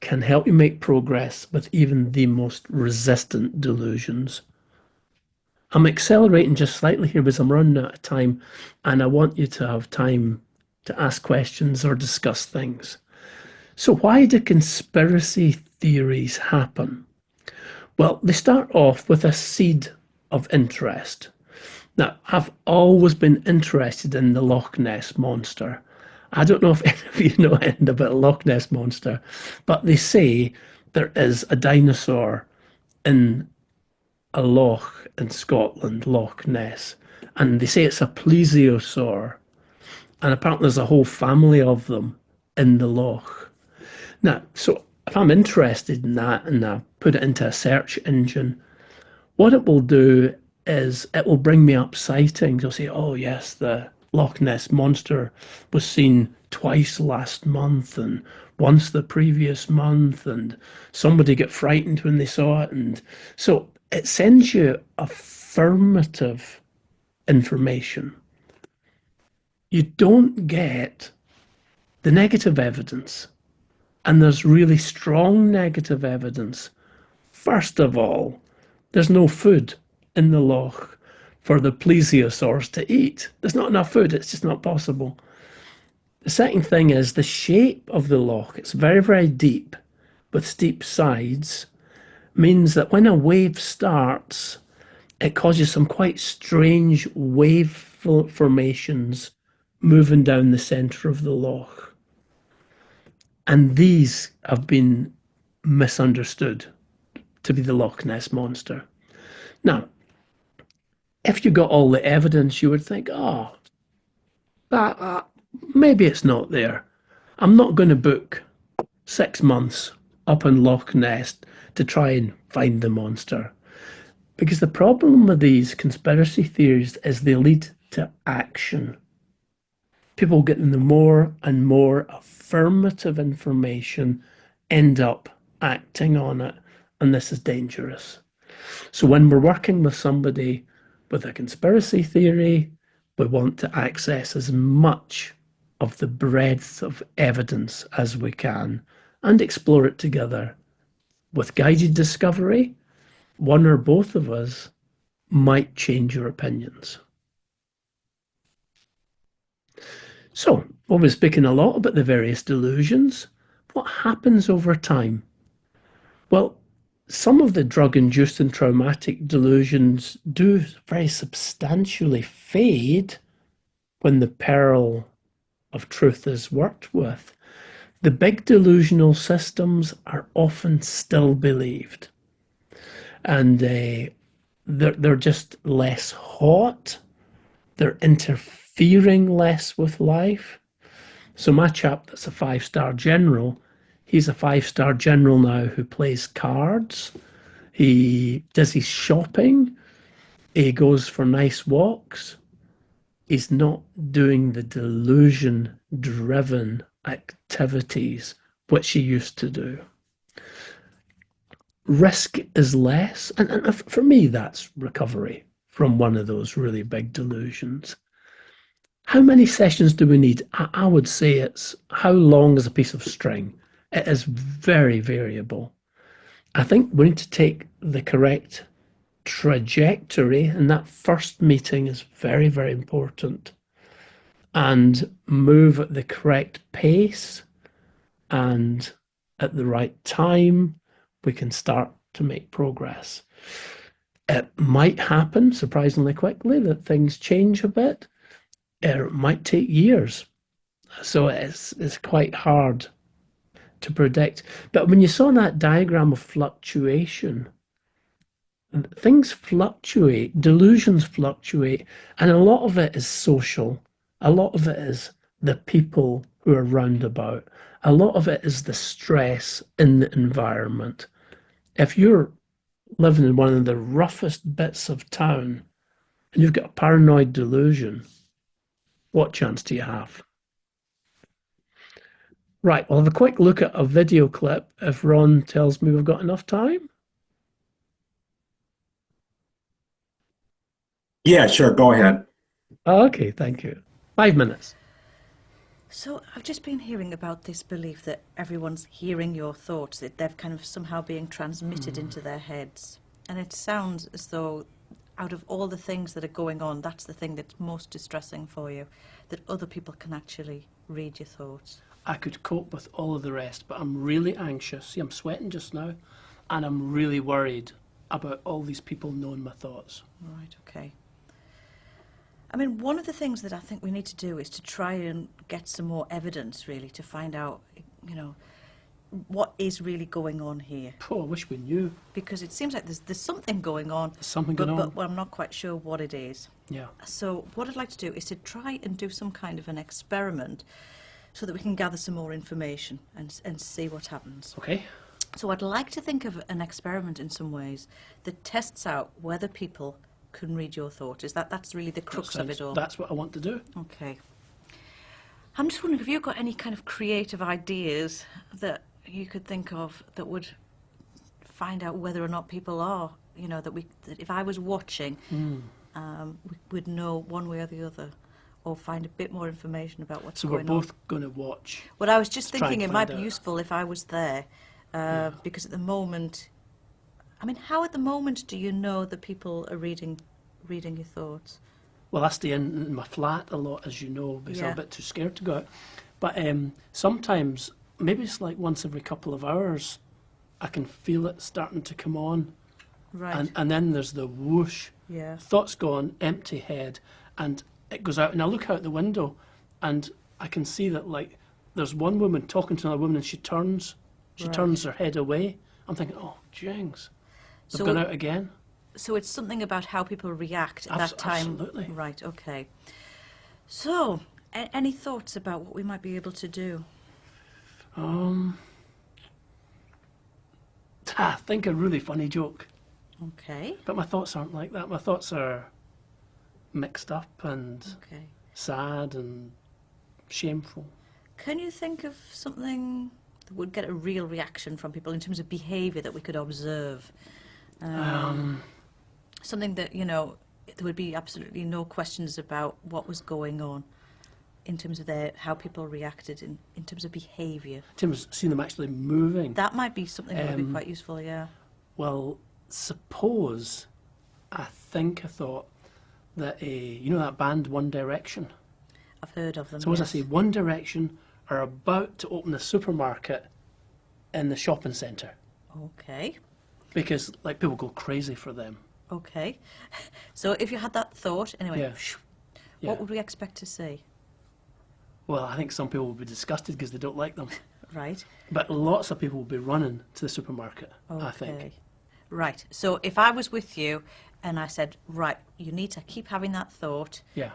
Speaker 2: can help you make progress with even the most resistant delusions. I'm accelerating just slightly here because I'm running out of time and I want you to have time to ask questions or discuss things. So why do conspiracy theories happen? Well, they start off with a seed of interest. Now, I've always been interested in the Loch Ness Monster. I don't know if any of you know anything about Loch Ness Monster, but they say there is a dinosaur in a loch in Scotland, Loch Ness, and they say it's a plesiosaur, and apparently there's a whole family of them in the loch. Now, so if I'm interested in that and I put it into a search engine, what it will do is it will bring me up sightings. It'll say, oh yes, the Loch Ness Monster was seen twice last month and once the previous month, and somebody got frightened when they saw it. And so it sends you affirmative information. You don't get the negative evidence. And there's really strong negative evidence. First of all, there's no food in the loch for the plesiosaurs to eat. There's not enough food, it's just not possible. The second thing is the shape of the loch. It's very, very deep with steep sides, means that when a wave starts, it causes some quite strange wave formations moving down the centre of the loch. And these have been misunderstood to be the Loch Ness Monster. Now, if you got all the evidence, you would think, oh, that maybe it's not there. I'm not going to book 6 months up in Loch Ness to try and find the monster. Because the problem with these conspiracy theories is they lead to action. people getting the more and more affirmative information end up acting on it, and this is dangerous. So when we're working with somebody with a conspiracy theory, we want to access as much of the breadth of evidence as we can and explore it together. With guided discovery, one or both of us might change your opinions. So, we'll be speaking a lot about the various delusions. What happens over time? Well, some of the drug-induced and traumatic delusions do very substantially fade when the peril of truth is worked with. The big delusional systems are often still believed, and they're just less hot. They're interfering less with life. So my chap that's a 5-star general, he's a 5-star general now who plays cards. He does his shopping. He goes for nice walks. He's not doing the delusion-driven activities which he used to do. Risk is less, and for me, that's recovery from one of those really big delusions. How many sessions do we need? I would say it's how long is a piece of string. It is very variable. I think we need to take the correct trajectory, and that first meeting is very, very important, and move at the correct pace and at the right time, we can start to make progress. It might happen surprisingly quickly that things change a bit. It might take years. So it's quite hard to predict. But when you saw that diagram of fluctuation, things fluctuate, delusions fluctuate, and a lot of it is social. A lot of it is the people who are round about. A lot of it is the stress in the environment. If you're living in one of the roughest bits of town and you've got a paranoid delusion, what chance do you have? Right, we'll have a quick look at a video clip if Ron tells me we've got enough time.
Speaker 1: Yeah, sure. Go ahead.
Speaker 2: Okay, thank you. 5 minutes.
Speaker 3: So I've just been hearing about this belief that everyone's hearing your thoughts, that they're kind of somehow being transmitted into their heads. And it sounds as though out of all the things that are going on, that's the thing that's most distressing for you, that other people can actually read your thoughts.
Speaker 2: I could cope with all of the rest, but I'm really anxious. See, I'm sweating just now, and I'm really worried about all these people knowing my thoughts.
Speaker 3: Right, okay. I mean, one of the things that I think we need to do is to try and get some more evidence, really, to find out, you know, what is really going on here.
Speaker 2: Oh, I wish we knew.
Speaker 3: Because it seems like there's something going on.
Speaker 2: There's something going on.
Speaker 3: But I'm not quite sure what it is.
Speaker 2: Yeah.
Speaker 3: So what I'd like to do is to try and do some kind of an experiment so that we can gather some more information and see what happens.
Speaker 2: Okay.
Speaker 3: So I'd like to think of an experiment in some ways that tests out whether people can read your thought. That's really the crux of it all?
Speaker 2: That's what I want to do.
Speaker 3: Okay. I'm just wondering, have you got any kind of creative ideas that you could think of that would find out whether or not people are, you know, that if I was watching, we would know one way or the other, or find a bit more information about what's going on.
Speaker 2: So we're both going to watch.
Speaker 3: Well, I was just thinking it might be
Speaker 2: out.
Speaker 3: useful if I was there, because at the moment, I mean, how at the moment do you know that people are reading your thoughts?
Speaker 2: Well, I stay in my flat a lot, as you know, because I'm a bit too scared to go out. But sometimes, maybe it's like once every couple of hours, I can feel it starting to come on.
Speaker 3: Right.
Speaker 2: And then there's the whoosh.
Speaker 3: Yeah.
Speaker 2: Thoughts gone, empty head, and it goes out. And I look out the window, and I can see that, like, there's one woman talking to another woman, and she turns her head away. I'm thinking, oh, jinx. They've gone out again.
Speaker 3: So it's something about how people react at that time.
Speaker 2: Absolutely.
Speaker 3: Right, okay. So, any thoughts about what we might be able to do?
Speaker 2: Think a really funny joke.
Speaker 3: Okay.
Speaker 2: But my thoughts aren't like that. My thoughts are mixed up and sad and
Speaker 4: shameful.
Speaker 3: Can you think of something that would get a real reaction from people in terms of behaviour that we could observe? Something that, you know, there would be absolutely no questions about what was going on in terms of how people reacted in terms of behaviour.
Speaker 4: In terms of seeing them actually moving.
Speaker 3: That might be something that would be quite useful, yeah.
Speaker 4: Well, suppose I thought that you know that band One Direction?
Speaker 3: I've heard of them.
Speaker 4: Suppose I
Speaker 3: yes.
Speaker 4: say One Direction are about to open a supermarket in the shopping centre.
Speaker 3: Okay.
Speaker 4: Because like people go crazy for them.
Speaker 3: Okay. So if you had that thought, anyway,
Speaker 4: Yeah. Yeah.
Speaker 3: what would we expect to see?
Speaker 4: Well, I think some people will be disgusted because they don't like them.
Speaker 3: Right.
Speaker 4: But lots of people will be running to the supermarket,
Speaker 3: Okay.
Speaker 4: I think.
Speaker 3: Right. So if I was with you and I said, right, you need to keep having that thought,
Speaker 4: Yeah.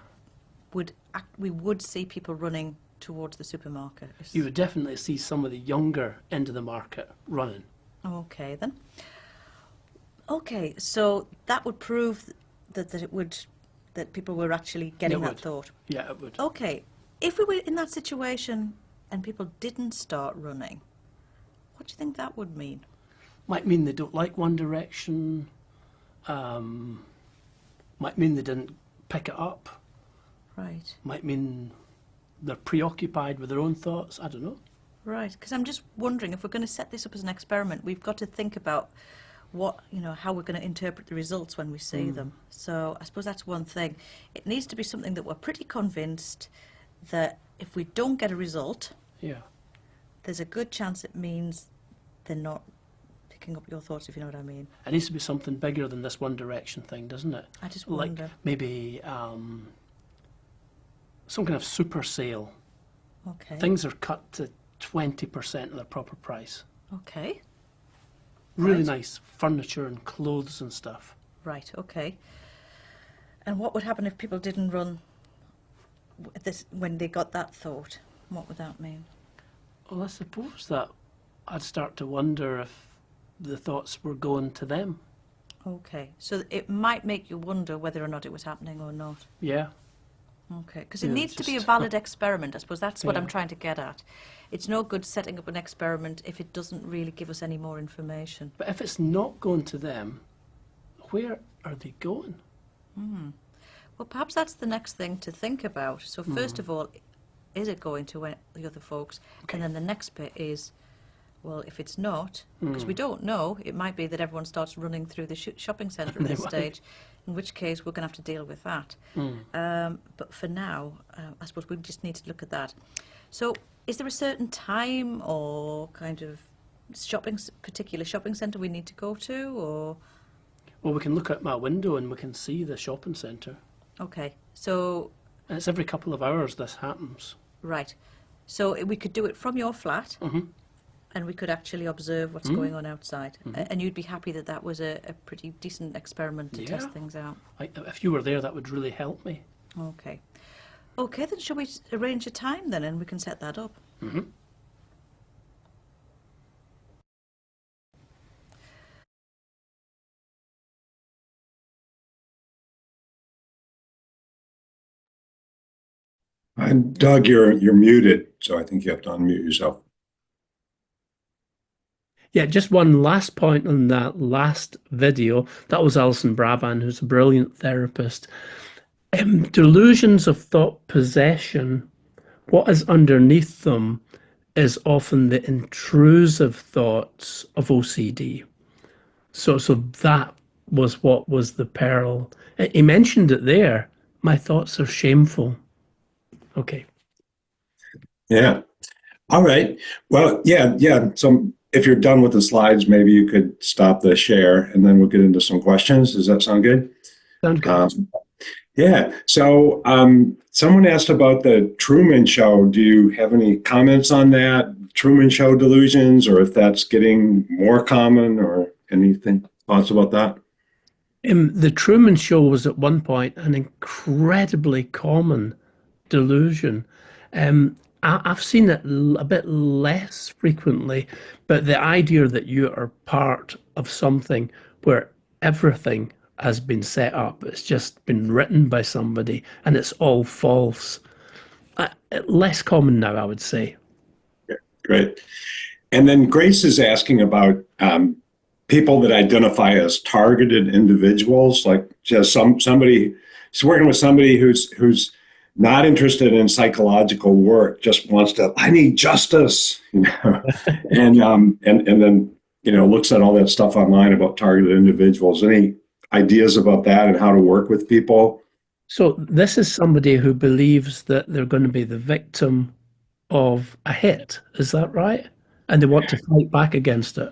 Speaker 3: we would see people running towards the supermarket.
Speaker 4: You would definitely see some of the younger end of the market running.
Speaker 3: Okay, then. Okay, so that would prove that that people were actually getting
Speaker 4: It
Speaker 3: that
Speaker 4: would.
Speaker 3: thought.
Speaker 4: Yeah, it would.
Speaker 3: Okay, if we were in that situation and people didn't start running, what do you think that would mean?
Speaker 4: Might mean they don't like One Direction. Might mean they didn't pick it up.
Speaker 3: Right,
Speaker 4: Might mean they're preoccupied with their own thoughts. I don't know.
Speaker 3: right. Because I'm just wondering, if we're going to set this up as an experiment, we've got to think about how we're going to interpret the results when we see them. So I suppose that's one thing. It needs to be something that we're pretty convinced that if we don't get a result,
Speaker 4: Yeah.
Speaker 3: there's a good chance it means they're not picking up your thoughts, if you know what I mean.
Speaker 4: It needs to be something bigger than this One Direction thing, doesn't it?
Speaker 3: I just
Speaker 4: Like
Speaker 3: wonder.
Speaker 4: maybe some kind of super sale.
Speaker 3: Okay.
Speaker 4: Things are cut to 20% of their proper price.
Speaker 3: Okay.
Speaker 4: Really
Speaker 3: Right.
Speaker 4: nice furniture and clothes and stuff.
Speaker 3: Right. Okay. And what would happen if people didn't run when they got that thought? What would that mean?
Speaker 4: Well, I suppose that I'd start to wonder if the thoughts were going to them.
Speaker 3: Okay. So it might make you wonder whether or not it was happening or not.
Speaker 4: Yeah.
Speaker 3: Okay, because it
Speaker 4: Yeah,
Speaker 3: needs to be a
Speaker 4: just-
Speaker 3: valid experiment. I suppose that's what I'm
Speaker 4: Yeah.
Speaker 3: trying to get at. It's no good setting up an experiment if it doesn't really give us any more information.
Speaker 4: But if it's not going to them, where are they going?
Speaker 3: Well, perhaps that's the next thing to think about. So first of all, is it going to the other folks?
Speaker 4: Okay.
Speaker 3: And then the next bit is, well, if it's not, because we don't know, it might be that everyone starts running through the shopping centre at
Speaker 4: They
Speaker 3: this
Speaker 4: might.
Speaker 3: stage, in which case we're going to have to deal with that. But for now, I suppose we just need to look at that. So is there a certain time or kind of particular shopping centre we need to go to, or?
Speaker 4: Well, we can look out my window and we can see the shopping centre.
Speaker 3: Okay, so,
Speaker 4: And it's every couple of hours this happens.
Speaker 3: right. So we could do it from your flat, and we could actually observe what's going on outside. And you'd be happy that that was a pretty decent experiment to test
Speaker 4: Yeah.
Speaker 3: things out.
Speaker 4: If you were there, that would really help me.
Speaker 3: Okay. Okay, then shall we arrange a time then, and we can set that up?
Speaker 1: And Doug, you're muted, so I think you have to unmute yourself.
Speaker 2: Yeah, just one last point on that last video. That was Alison Brabham, who's a brilliant therapist. Delusions of thought possession, what is underneath them is often the intrusive thoughts of OCD. So that was what was the peril. He mentioned it there. My thoughts are shameful. Okay.
Speaker 1: Yeah. All right. Well, yeah. So if you're done with the slides, maybe you could stop the share and then we'll get into some questions. Does that sound good?
Speaker 2: Sounds good.
Speaker 1: Yeah. So someone asked about the Truman Show. Do you have any comments on that? Truman Show delusions, or if that's getting more common, or anything? Thoughts about that?
Speaker 2: The Truman Show was at one point an incredibly common delusion. I've seen it a bit less frequently, but the idea that you are part of something where everything has been set up, it's just been written by somebody, and it's all false. Less common now, I would say.
Speaker 1: Great. And then Grace is asking about people that identify as targeted individuals, like just somebody. She's working with somebody who's not interested in psychological work, just wants to. I need justice, and then looks at all that stuff online about targeted individuals. Any ideas about that and how to work with people?
Speaker 2: So this is somebody who believes that they're going to be the victim of a hit. Is that right? And they want to fight back against it.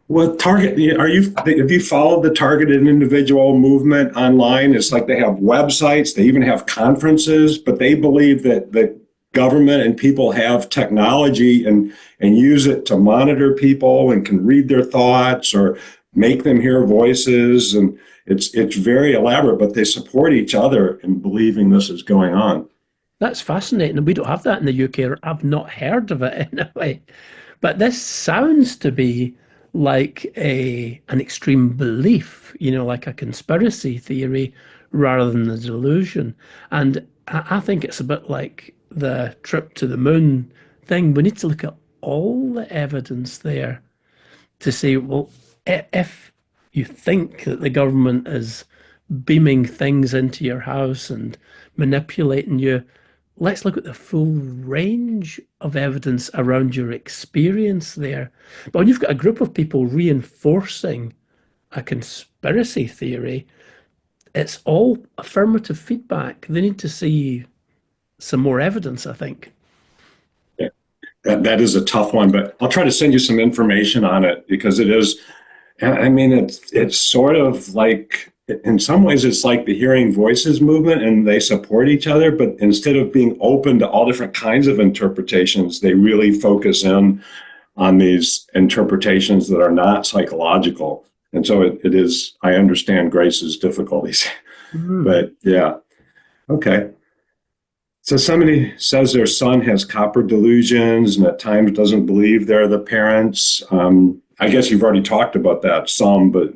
Speaker 1: Well, have you followed the targeted individual movement online? It's like they have websites, they even have conferences, but they believe that the government and people have technology and use it to monitor people and can read their thoughts or make them hear voices. And it's very elaborate, but they support each other in believing this is going on.
Speaker 2: That's fascinating. And we don't have that in the UK, or I've not heard of it anyway. But this sounds to be like an extreme belief, like a conspiracy theory rather than a delusion. And I think it's a bit like the trip to the moon thing. We need to look at all the evidence there to say, well, if you think that the government is beaming things into your house and manipulating you, let's look at the full range of evidence around your experience there. But when you've got a group of people reinforcing a conspiracy theory, it's all affirmative feedback. They need to see some more evidence, I think.
Speaker 1: Yeah, that is a tough one, but I'll try to send you some information on it because it is. I mean, it's sort of like, in some ways, it's like the hearing voices movement, and they support each other. But instead of being open to all different kinds of interpretations, they really focus in on these interpretations that are not psychological. And so it is. I understand Grace's difficulties, but yeah, okay. So somebody says their son has copper delusions and at times doesn't believe they're the parents. I guess you've already talked about that some, but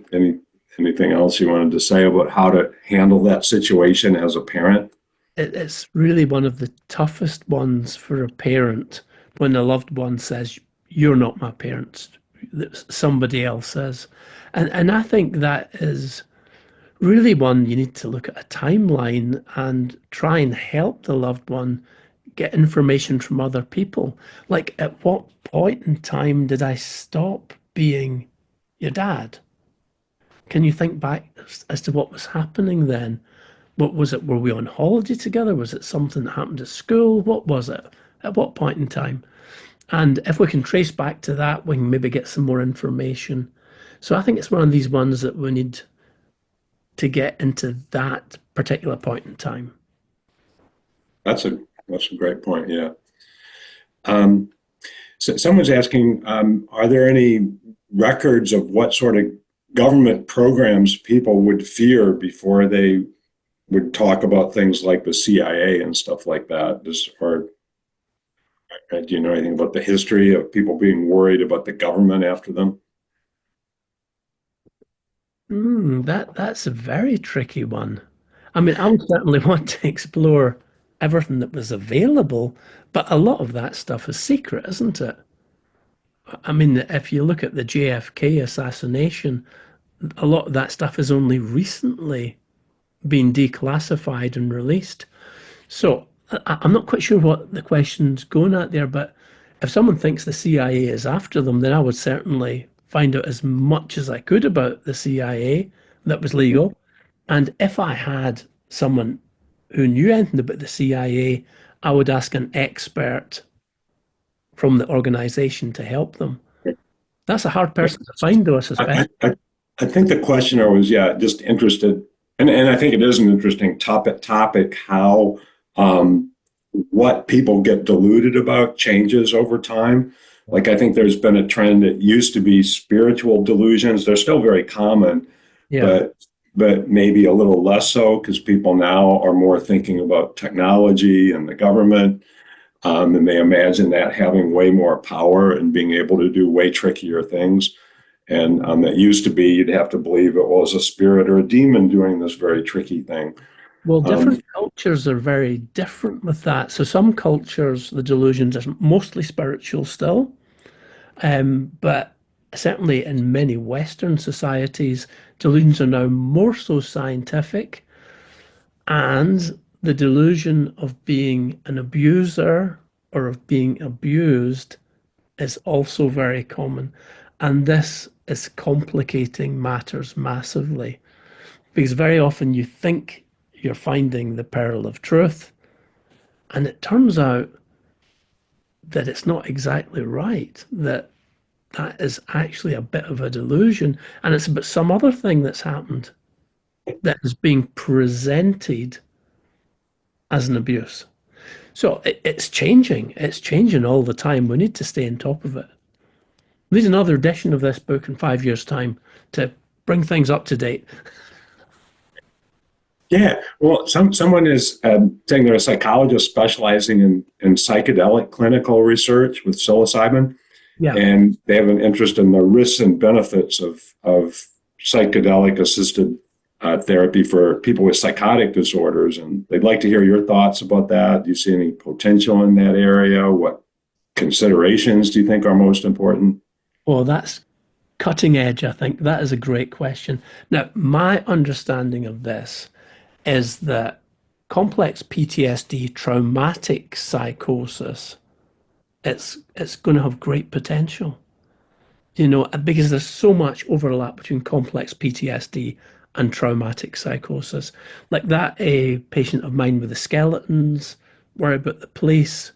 Speaker 1: anything else you wanted to say about how to handle that situation as a parent?
Speaker 2: It's really one of the toughest ones for a parent when a loved one says, "You're not my parents," that somebody else says. And I think that is really one you need to look at a timeline and try and help the loved one get information from other people. Like, at what point in time did I stop being your dad? Can you think back as to what was happening then? What was it? Were we on holiday together? Was it something that happened at school? What was it? At what point in time? And if we can trace back to that, we can maybe get some more information. So I think it's one of these ones that we need to get into that particular point in time.
Speaker 1: That's a great point. Yeah. So someone's asking, are there any records of what sort of government programs people would fear before they would talk about things like the CIA and stuff like that? Or do you know anything about the history of people being worried about the government after them?
Speaker 2: That's a very tricky one. I mean, I would certainly want to explore everything that was available, but a lot of that stuff is secret, isn't it? I mean, if you look at the JFK assassination, a lot of that stuff has only recently been declassified and released. So I'm not quite sure what the question's going at there, but if someone thinks the CIA is after them, then I would certainly find out as much as I could about the CIA that was legal. And if I had someone who knew anything about the CIA, I would ask an expert from the organization to help them. That's a hard person to find, though, I suspect.
Speaker 1: I think the questioner was, just interested, and I think it is an interesting topic how what people get deluded about changes over time. Like, I think there's been a trend that used to be spiritual delusions. They're still very common,
Speaker 2: Yeah.
Speaker 1: but maybe a little less so because people now are more thinking about technology and the government. And they imagine that having way more power and being able to do way trickier things. And that used to be you'd have to believe it was a spirit or a demon doing this very tricky thing.
Speaker 2: Well, different cultures are very different with that. So some cultures, the delusions are mostly spiritual still, but certainly in many Western societies, delusions are now more so scientific, and the delusion of being an abuser or of being abused is also very common. And this is complicating matters massively because very often you think you're finding the pearl of truth, and it turns out that it's not exactly right, that that is actually a bit of a delusion, and it's about some other thing that's happened that is being presented as an abuse. So it's changing. It's changing all the time. We need to stay on top of it. We need another edition of this book in 5 years' time to bring things up to date.
Speaker 1: Yeah, well, someone is saying they're a psychologist specializing in psychedelic clinical research with psilocybin,
Speaker 2: Yeah.
Speaker 1: and they have an interest in the risks and benefits of psychedelic assisted therapy for people with psychotic disorders, and they'd like to hear your thoughts about that. Do you see any potential in that area? What considerations do you think are most important?
Speaker 2: Well, that's cutting edge, I think. That is a great question. Now, my understanding of this is that complex PTSD, traumatic psychosis, it's going to have great potential. Because there's so much overlap between complex PTSD and traumatic psychosis. Like that, a patient of mine with the skeletons, worry about the police,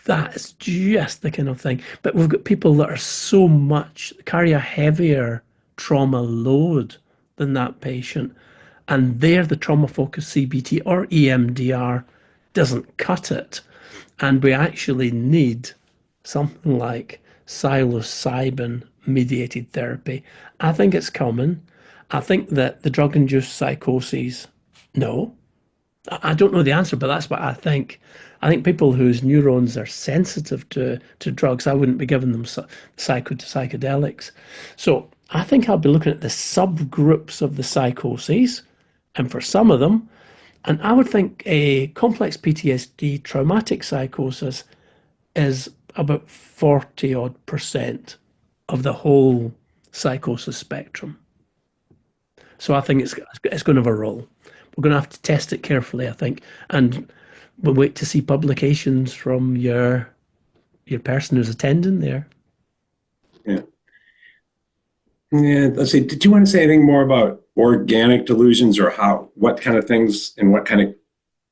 Speaker 2: that is just the kind of thing. But we've got people that are so much, carry a heavier trauma load than that patient. And there, the trauma focused CBT or EMDR doesn't cut it. And we actually need something like psilocybin mediated therapy. I think it's common. I think that the drug induced psychoses, no. I don't know the answer, but that's what I think. I think people whose neurons are sensitive to drugs, I wouldn't be giving them psychedelics. So I think I'll be looking at the subgroups of the psychoses, and for some of them, and I would think a complex PTSD traumatic psychosis is about 40 odd percent of the whole psychosis spectrum. So I think it's going to have a role. We're going to have to test it carefully, I think, and we'll wait to see publications from your person who's attending there.
Speaker 1: Yeah. Yeah, let's see. Did you want to say anything more about organic delusions, or what kind of things and what kind of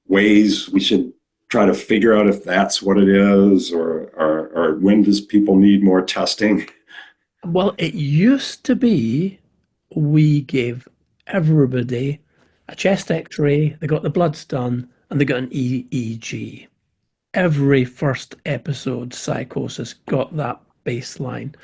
Speaker 1: ways we should try to figure out if that's what it is, or when does people need more testing?
Speaker 2: Well, it used to be we gave everybody a chest x-ray, they got the bloods done, and they got an EEG. Every first episode psychosis got that baseline.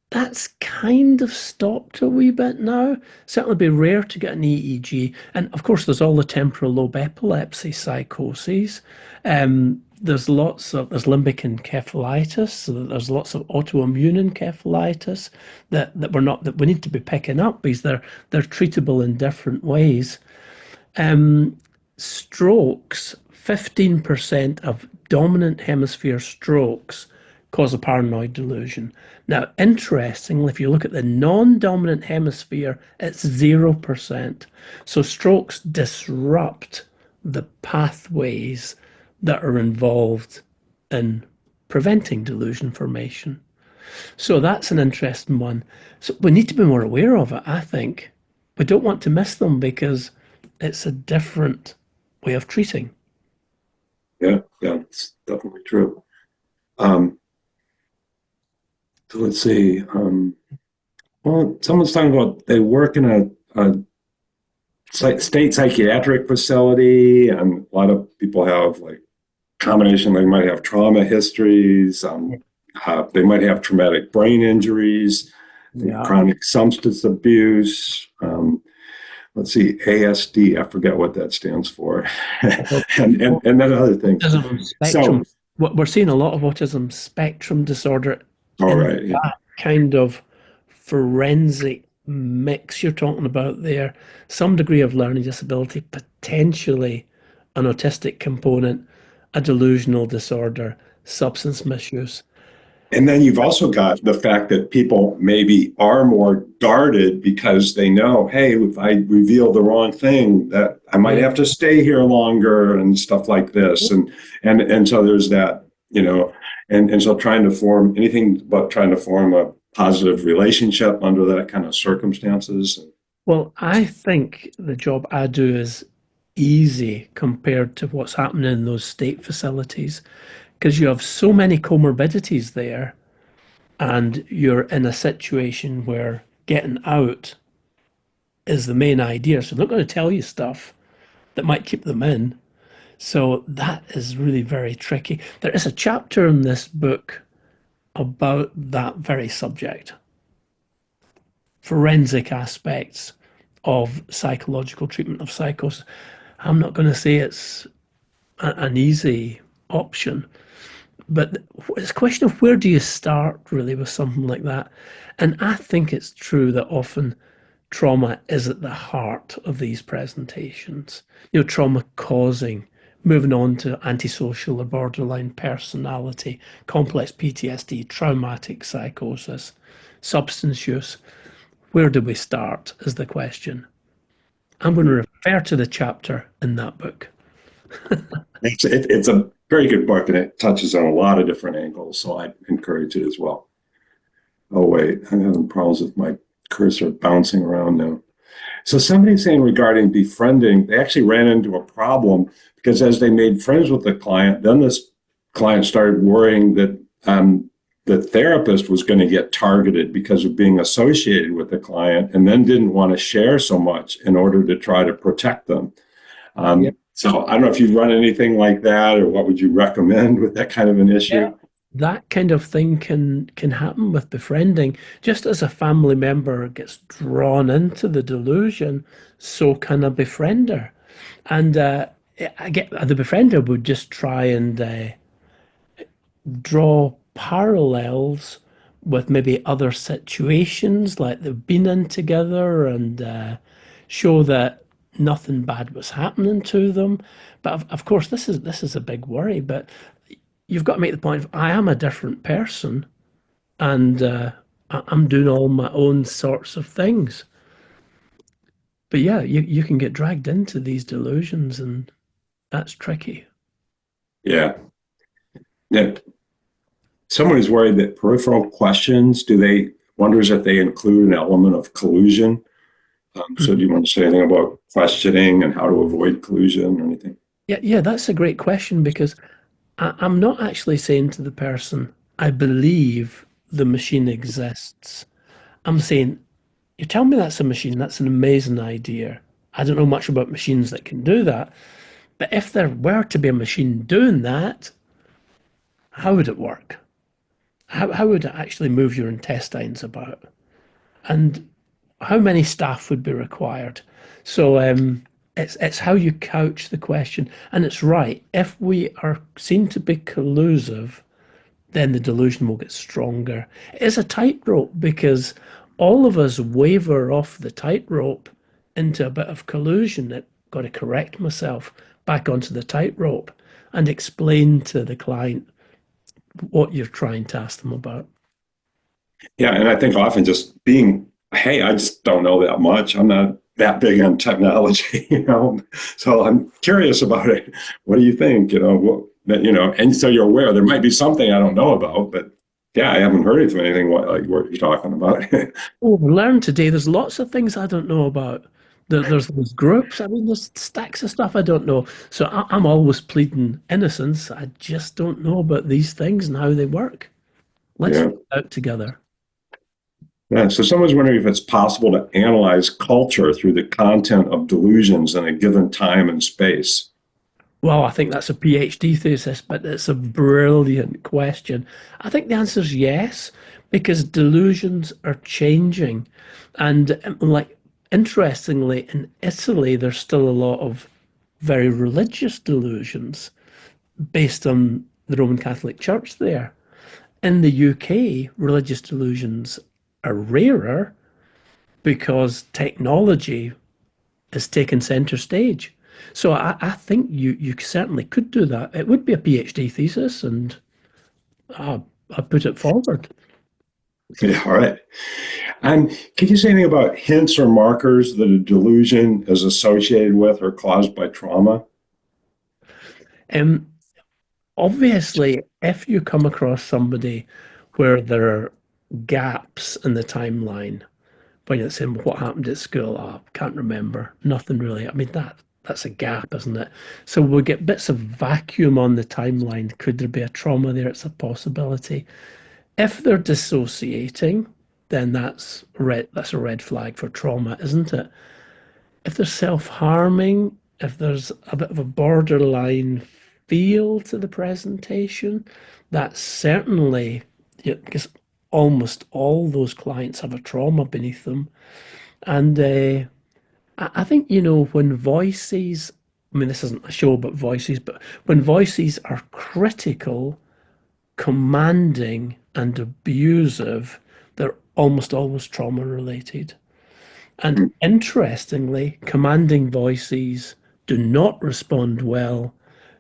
Speaker 2: That's kind of stopped a wee bit now. Certainly be rare to get an EEG. And of course, there's all the temporal lobe epilepsy psychoses. There's limbic encephalitis. So there's lots of autoimmune encephalitis that we need to be picking up because they're treatable in different ways. Strokes, 15% of dominant hemisphere strokes cause a paranoid delusion. Now, interestingly, if you look at the non-dominant hemisphere, it's 0%. So strokes disrupt the pathways that are involved in preventing delusion formation. So that's an interesting one. So we need to be more aware of it, I think. We don't want to miss them because it's a different way of treating.
Speaker 1: Yeah, it's definitely true. So let's see. Well, someone's talking about they work in a state psychiatric facility, and a lot of people have like combination. They might have trauma histories. They might have traumatic brain injuries, chronic substance abuse. Let's see, ASD. I forget what that stands for, and then other things.
Speaker 2: Autism spectrum. So we're seeing a lot of autism spectrum disorder.
Speaker 1: All right. Yeah.
Speaker 2: That kind of forensic mix you're talking about there, some degree of learning disability, potentially an autistic component, a delusional disorder, substance misuse.
Speaker 1: And then you've also got the fact that people maybe are more guarded because they know, hey, if I reveal the wrong thing, that I might
Speaker 2: Yeah.
Speaker 1: have to stay here longer and stuff like this. And so there's that, and so trying to form anything but trying to form a positive relationship under that kind of circumstances.
Speaker 2: Well, I think the job I do is easy compared to what's happening in those state facilities because you have so many comorbidities there and you're in a situation where getting out is the main idea. So they're not going to tell you stuff that might keep them in. So that is really very tricky. There is a chapter in this book about that very subject, forensic aspects of psychological treatment of psychosis. I'm not going to say it's an easy option, but it's a question of where do you start really with something like that. And I think it's true that often trauma is at the heart of these presentations. Trauma causing, moving on to antisocial or borderline personality, complex PTSD, traumatic psychosis, substance use. Where do we start is the question. I'm going to refer to the chapter in that book.
Speaker 1: It's a very good book and it touches on a lot of different angles. So I encourage it as well. Oh, wait, I'm having problems with my cursor bouncing around now. So somebody's saying regarding befriending, they actually ran into a problem because as they made friends with the client, then this client started worrying that the therapist was going to get targeted because of being associated with the client and then didn't want to share so much in order to try to protect them.
Speaker 2: Yeah.
Speaker 1: So I don't know if you've run anything like that or what would you recommend with that kind of an issue?
Speaker 2: Yeah. That kind of thing can happen with befriending. Just as a family member gets drawn into the delusion, so can a befriender. And I get the befriender would just try and draw parallels with maybe other situations like they've been in together and show that nothing bad was happening to them. But of course, this is a big worry. But you've got to make the point of I am a different person and I'm doing all my own sorts of things. But yeah, you can get dragged into these delusions and that's tricky.
Speaker 1: Yeah. Yeah. Someone is worried that peripheral questions, wonders if they include an element of collusion. So do you want to say anything about questioning and how to avoid collusion or anything?
Speaker 2: Yeah, that's a great question because I'm not actually saying to the person, I believe the machine exists. I'm saying, you tell me that's a machine, that's an amazing idea. I don't know much about machines that can do that. But if there were to be a machine doing that, how would it work? How would it actually move your intestines about? And how many staff would be required? So it's how you couch the question. And it's right. If we are seen to be collusive, then the delusion will get stronger. It is a tightrope because all of us waver off the tightrope into a bit of collusion. I've got to correct myself back onto the tightrope and explain to the client what you're trying to ask them about.
Speaker 1: Yeah, and I think often just being, hey, I just don't know that much. I'm not that big on technology, So I'm curious about it. What do you think? And so you're aware there might be something I don't know about, but yeah, I haven't heard of anything like what you're talking about.
Speaker 2: Oh, learn today. There's lots of things I don't know about. There's those groups. I mean, there's stacks of stuff I don't know. So I'm always pleading innocence. I just don't know about these things and how they work. Let's
Speaker 1: Yeah.
Speaker 2: find out together.
Speaker 1: Yeah, so someone's wondering if it's possible to analyze culture through the content of delusions in a given time and space.
Speaker 2: Well, I think that's a PhD thesis, but it's a brilliant question. I think the answer is yes, because delusions are changing. And like interestingly, in Italy, there's still a lot of very religious delusions based on the Roman Catholic Church there. In the UK, religious delusions are rarer, because technology is taking center stage. So I think you certainly could do that. It would be a PhD thesis, and I put it forward.
Speaker 1: Yeah, all right. And can you say anything about hints or markers that a delusion is associated with or caused by trauma?
Speaker 2: Um, Obviously, if you come across somebody where there are gaps in the timeline, when you're saying, "What happened at school?" Oh, can't remember. Nothing really. I mean, that's a gap, isn't it? So we get bits of vacuum on the timeline. Could there be a trauma there? It's a possibility. If they're dissociating, then that's a red flag for trauma, isn't it? If they're self-harming, if there's a bit of a borderline feel to the presentation, that's certainly, yeah, because almost all those clients have a trauma beneath them. And I think, when voices, I mean, this isn't a show about voices, but when voices are critical, commanding, and abusive, they're almost always trauma related. And interestingly, commanding voices do not respond well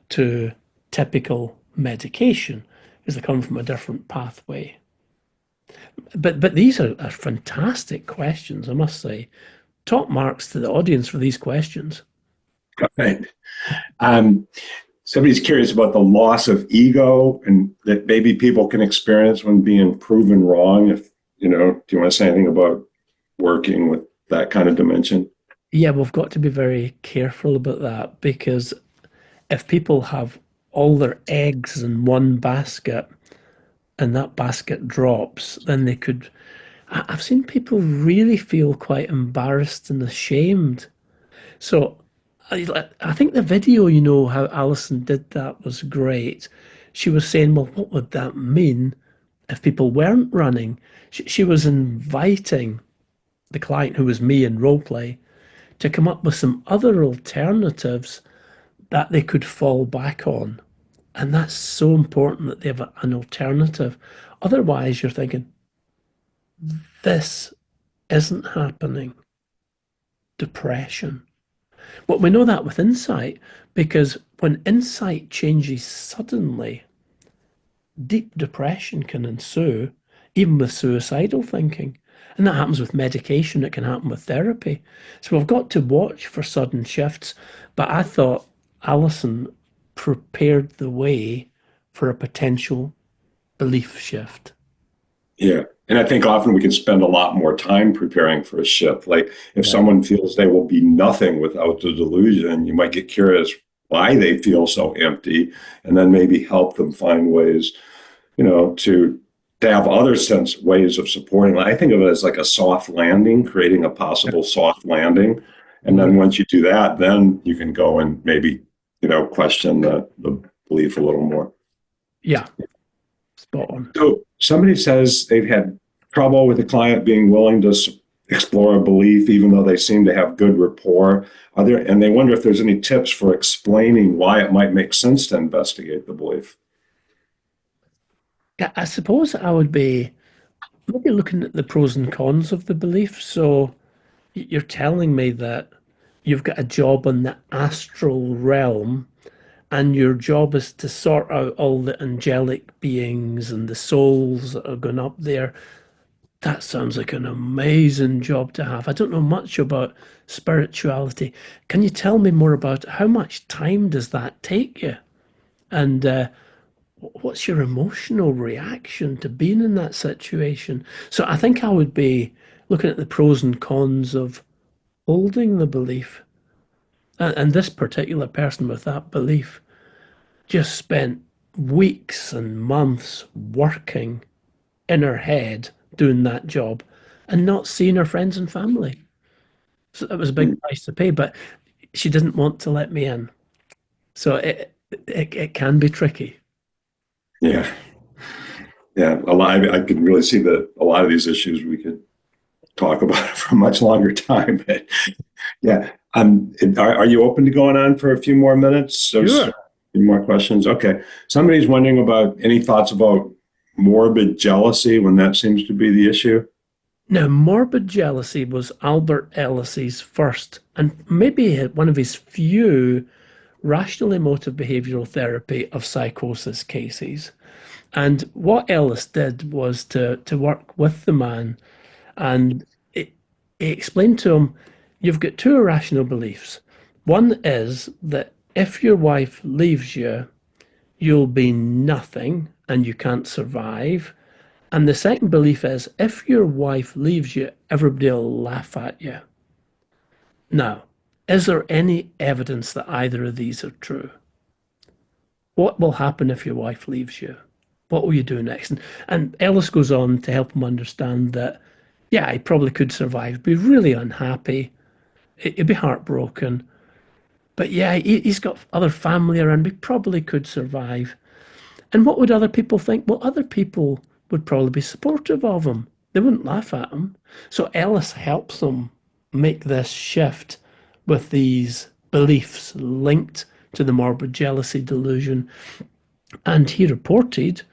Speaker 2: to typical medication because they come from a different pathway. But these are fantastic questions, I must say. Top marks to the audience for these questions.
Speaker 1: Right. Um, Somebody's curious about the loss of ego and that maybe people can experience when being proven wrong. Do you want to say anything about working with that kind of dimension?
Speaker 2: Yeah, we've got to be very careful about that because if people have all their eggs in one basket and that basket drops, then they could. I've seen people really feel quite embarrassed and ashamed. So I think the video, how Alison did that was great. She was saying, well, what would that mean if people weren't running? She was inviting the client, who was me in role play, to come up with some other alternatives that they could fall back on. And that's so important that they have an alternative. Otherwise, you're thinking, this isn't happening. Depression. Well, we know that with insight because when insight changes suddenly, deep depression can ensue, even with suicidal thinking. And that happens with medication, it can happen with therapy. So we've got to watch for sudden shifts. But I thought Alison prepared the way for a potential belief shift.
Speaker 1: Yeah. And I think often we can spend a lot more time preparing for a shift. Like if
Speaker 2: Yeah.
Speaker 1: someone feels they will be nothing without the delusion, you might get curious why they feel so empty and then maybe help them find ways, to have other ways of supporting. I think of it as like a soft landing, creating a possible soft landing. And then once you do that, then you can go and maybe, question the belief a little more.
Speaker 2: Yeah, spot on.
Speaker 1: So somebody says they've had trouble with a client being willing to explore a belief, even though they seem to have good rapport. And they wonder if there's any tips for explaining why it might make sense to investigate the belief.
Speaker 2: Yeah, I suppose I would be maybe looking at the pros and cons of the belief. So you're telling me that you've got a job in the astral realm and your job is to sort out all the angelic beings and the souls that are going up there. That sounds like an amazing job to have. I don't know much about spirituality. Can you tell me more about how much time does that take you? And what's your emotional reaction to being in that situation? So I think I would be looking at the pros and cons of holding the belief. And this particular person with that belief just spent weeks and months working in her head doing that job and not seeing her friends and family. So it was a big price to pay, but she didn't want to let me in. So it can be tricky.
Speaker 1: Yeah. Yeah. I can really see that a lot of these issues we could talk about for a much longer time. But yeah. Are you open to going on for a few more minutes?
Speaker 2: Sure.
Speaker 1: A few more questions. Okay. Somebody's wondering about any thoughts about morbid jealousy when that seems to be the issue.
Speaker 2: Now, morbid jealousy was Albert Ellis's first and maybe one of his few rational emotive behavioral therapy of psychosis cases. And what Ellis did was to work with the man, and he explained to him, you've got two irrational beliefs. One is that if your wife leaves you, you'll be nothing and you can't survive. And the second belief is if your wife leaves you, everybody will laugh at you. Now, is there any evidence that either of these are true? What will happen if your wife leaves you? What will you do next? And Ellis goes on to help him understand that, yeah, he probably could survive, be really unhappy, he'd be heartbroken. But yeah, he's got other family around, he probably could survive. And what would other people think? Well, other people would probably be supportive of him. They wouldn't laugh at him. So Ellis helps them make this shift with these beliefs linked to the morbid jealousy delusion. And he reported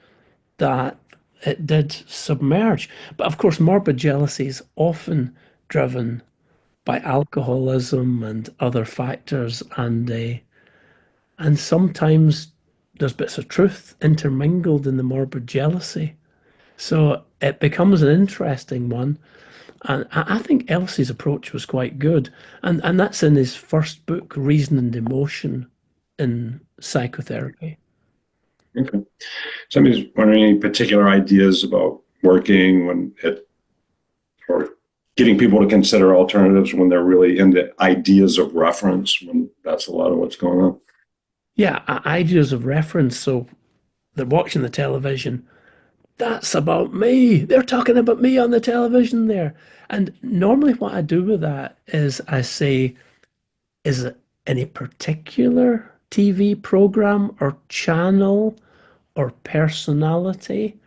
Speaker 2: that it did submerge. But of course, morbid jealousy is often driven by alcoholism and other factors, and sometimes there's bits of truth intermingled in the morbid jealousy. So it becomes an interesting one. And I think Elsie's approach was quite good. And that's in his first book, Reason and Emotion in Psychotherapy.
Speaker 1: Okay. Somebody's wondering any particular ideas about working when it, or getting people to consider alternatives when they're really into ideas of reference, when that's a lot of what's going on.
Speaker 2: Yeah, ideas of reference. So they're watching the television. That's about me. They're talking about me on the television there. And normally what I do with that is I say, is it any particular TV program or channel or personality?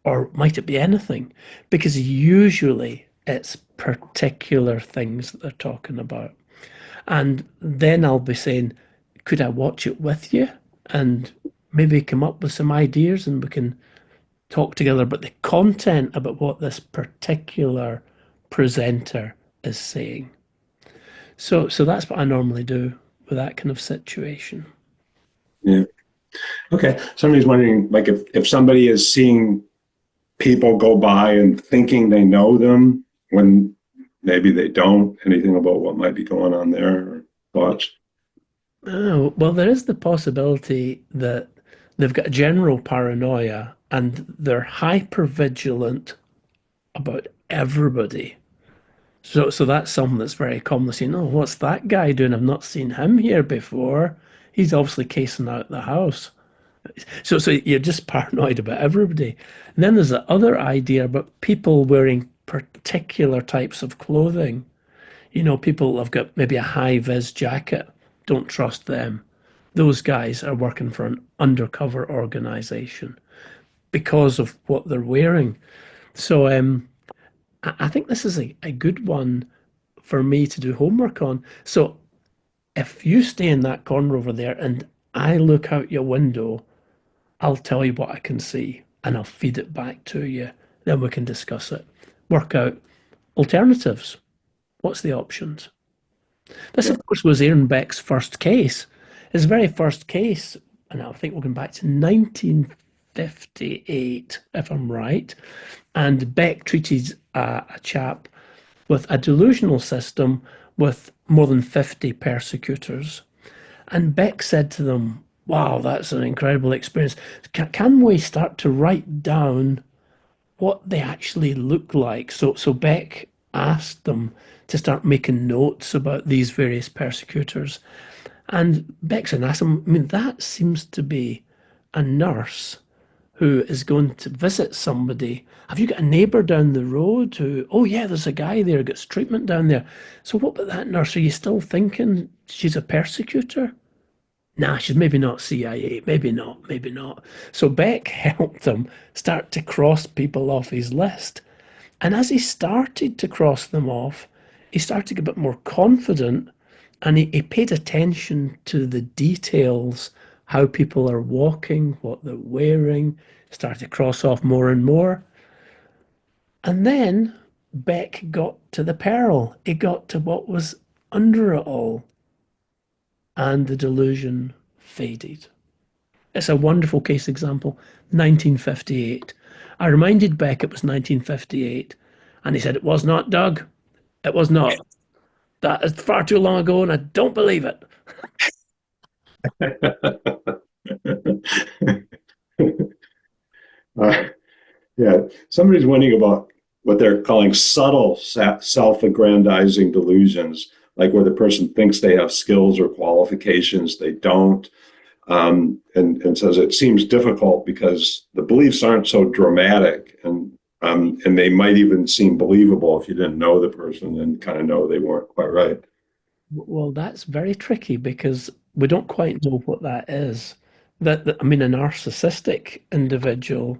Speaker 2: Or might it be anything? Because usually it's particular things that they're talking about. And then I'll be saying, could I watch it with you? And maybe come up with some ideas and we can talk together about the content about what this particular presenter is saying. So that's what I normally do with that kind of situation.
Speaker 1: Yeah. Okay. Somebody's wondering, like, if somebody is seeing people go by and thinking they know them when maybe they don't, anything about what might be going on there or thoughts?
Speaker 2: Oh, well, there is the possibility that they've got a general paranoia and they're hyper vigilant about everybody. So that's something that's very common. Saying, oh, what's that guy doing? I've not seen him here before. He's obviously casing out the house. So you're just paranoid about everybody. And then there's the other idea about people wearing particular types of clothing. You know, people have got maybe a high vis jacket. Don't trust them. Those guys are working for an undercover organization because of what they're wearing. So I think this is a good one for me to do homework on. So if you stay in that corner over there and I look out your window, I'll tell you what I can see and I'll feed it back to you. Then we can discuss it. Work out alternatives. What's the options? This, of course, was Aaron Beck's first case. His very first case, and I think we're going back to 1958, if I'm right. And Beck treated a chap with a delusional system with more than 50 persecutors. And Beck said to them, wow, that's an incredible experience. Can we start to write down what they actually look like? So Beck asked them to start making notes about these various persecutors. And Beckson asked him, I mean, that seems to be a nurse who is going to visit somebody. Have you got a neighbour down the road who, oh yeah, there's a guy there who gets treatment down there. So what about that nurse? Are you still thinking she's a persecutor? Nah, she's maybe not CIA, maybe not, maybe not. So Beck helped him start to cross people off his list. And as he started to cross them off, he started to get a bit more confident and he paid attention to the details, how people are walking, what they're wearing, started to cross off more and more. And then Beck got to the pearl. He got to what was under it all, and the delusion faded. It's a wonderful case example. 1958. I reminded Beck it was 1958, and he said, "It was not, Doug. It was not. That is far too long ago, and I don't believe it."
Speaker 1: Uh, yeah, somebody's wondering about what they're calling subtle self-aggrandizing delusions, like where the person thinks they have skills or qualifications they don't, and says it seems difficult because the beliefs aren't so dramatic, and they might even seem believable if you didn't know the person and kind of know they weren't quite right.
Speaker 2: Well, that's very tricky because we don't quite know what that is. I mean, a narcissistic individual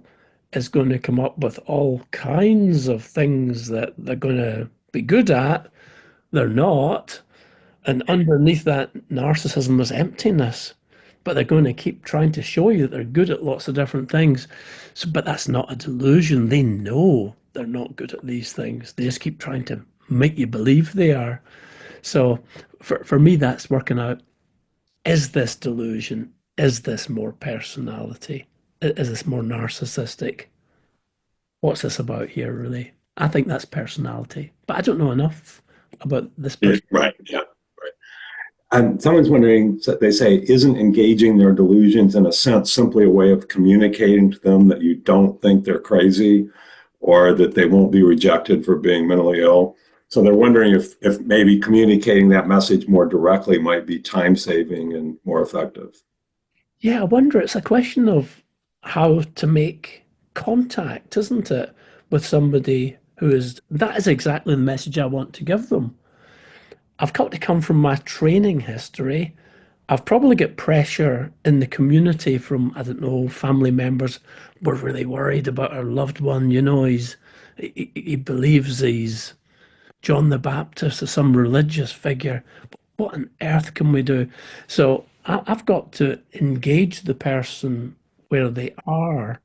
Speaker 2: is going to come up with all kinds of things that they're going to be good at. They're not. And underneath that narcissism is emptiness. But they're going to keep trying to show you that they're good at lots of different things. So, but that's not a delusion. They know they're not good at these things. They just keep trying to make you believe they are. So for me, that's working out. Is this delusion? Is this more personality? Is this more narcissistic? What's this about here, really? I think that's personality, but I don't know enough about this
Speaker 1: Yeah,
Speaker 2: person.
Speaker 1: right. Yeah. Right. And someone's wondering, they say, isn't engaging their delusions in a sense simply a way of communicating to them that you don't think they're crazy or that they won't be rejected for being mentally ill? So they're wondering if maybe communicating that message more directly might be time saving and more effective.
Speaker 2: Yeah, I wonder. It's a question of how to make contact, isn't it, with somebody who is, that is exactly the message I want to give them. I've got to come from my training history. I've probably got pressure in the community from, I don't know, family members. We're really worried about our loved one. He believes he's John the Baptist or some religious figure. What on earth can we do? So I've got to engage the person where they are.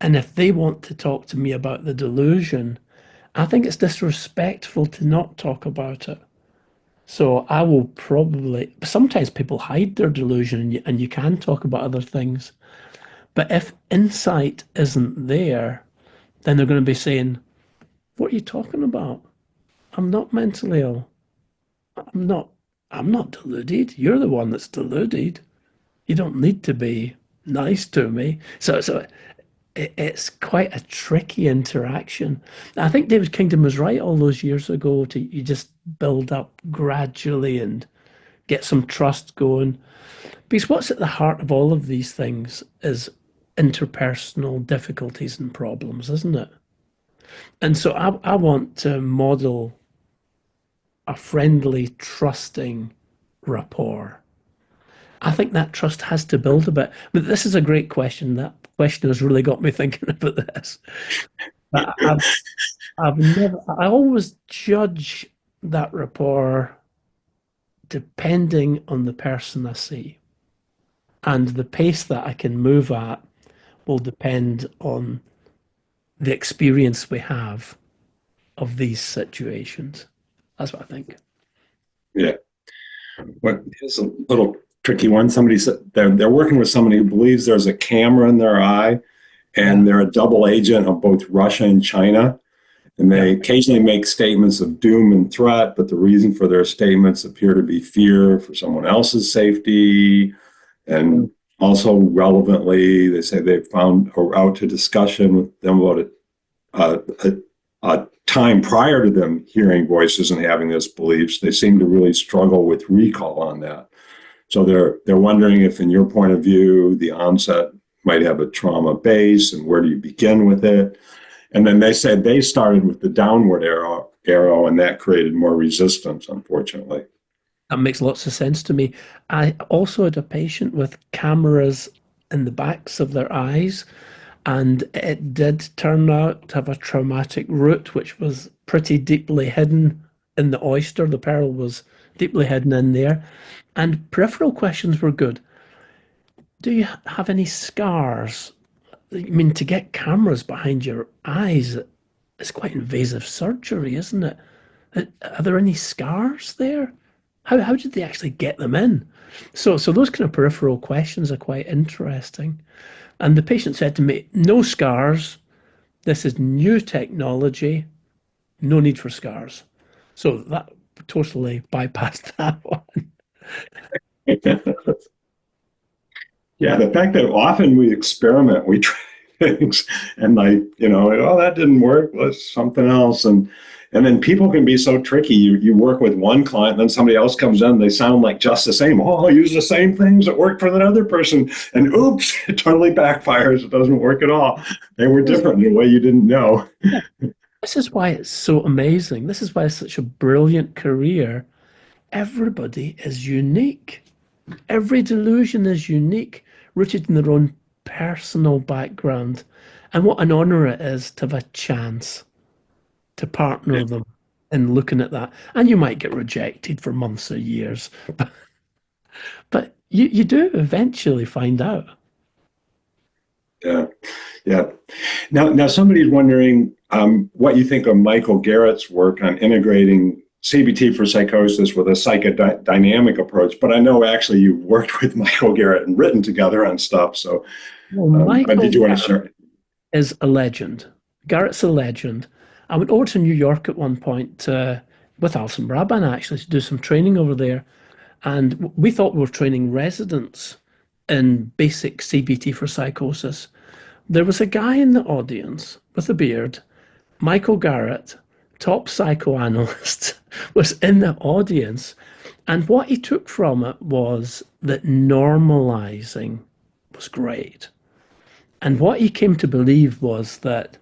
Speaker 2: And if they want to talk to me about the delusion, I think it's disrespectful to not talk about it. So I will probably, sometimes people hide their delusion and you can talk about other things. But if insight isn't there, then they're going to be saying, "What are you talking about? I'm not mentally ill. I'm not, I'm not deluded. You're the one that's deluded. You don't need to be nice to me." It's quite a tricky interaction. I think David Kingdom was right all those years ago to you just build up gradually and get some trust going. Because what's at the heart of all of these things is interpersonal difficulties and problems, isn't it? And so I want to model a friendly, trusting rapport. I think that trust has to build a bit. But this is a great question. That question has really got me thinking about this. But I always judge that rapport depending on the person I see. And the pace that I can move at will depend on the experience we have of these situations. That's what I think.
Speaker 1: Yeah. Well, here's a little tricky one. Somebody said they're working with somebody who believes there's a camera in their eye and they're a double agent of both Russia and China. And they occasionally make statements of doom and threat, but the reason for their statements appear to be fear for someone else's safety. And also relevantly, they say they've found a route to discussion with them about a time prior to them hearing voices and having those beliefs. They seem to really struggle with recall on that. So they're wondering if, in your point of view, the onset might have a trauma base, and where do you begin with it? And then they said they started with the downward arrow, and that created more resistance, unfortunately.
Speaker 2: That makes lots of sense to me. I also had a patient with cameras in the backs of their eyes, and it did turn out to have a traumatic root, which was pretty deeply hidden in the oyster. The pearl was deeply hidden in there. And peripheral questions were good. Do you have any scars? I mean, to get cameras behind your eyes, it's quite invasive surgery, isn't it? Are there any scars there? How did they actually get them in? So those kind of peripheral questions are quite interesting. And the patient said to me, no scars. This is new technology. No need for scars. So that totally bypassed that one.
Speaker 1: Yeah, the fact that often we experiment, we try things, and like, oh, that didn't work. Let's something else, and then people can be so tricky. You work with one client, then somebody else comes in, they sound like just the same. Oh, I use the same things that worked for that other person, and oops, it totally backfires. It doesn't work at all. They were different in a way you didn't know.
Speaker 2: This is why it's so amazing. This is why it's such a brilliant career. Everybody is unique. Every delusion is unique, rooted in their own personal background. And what an honor it is to have a chance to partner them in looking at that. And you might get rejected for months or years, but you do eventually find out.
Speaker 1: Yeah, yeah. Now somebody's wondering what you think of Michael Garrett's work on integrating CBT for psychosis with a psychodynamic approach. But I know actually you've worked with Michael Garrett and written together on stuff. So did you want to share?
Speaker 2: Is a legend. Garrett's a legend. I went over to New York at one point with Alison Brabham actually to do some training over there. And we thought we were training residents in basic CBT for psychosis. There was a guy in the audience with a beard, Michael Garrett, top psychoanalyst, was in the audience. And what he took from it was that normalizing was great. And what he came to believe was that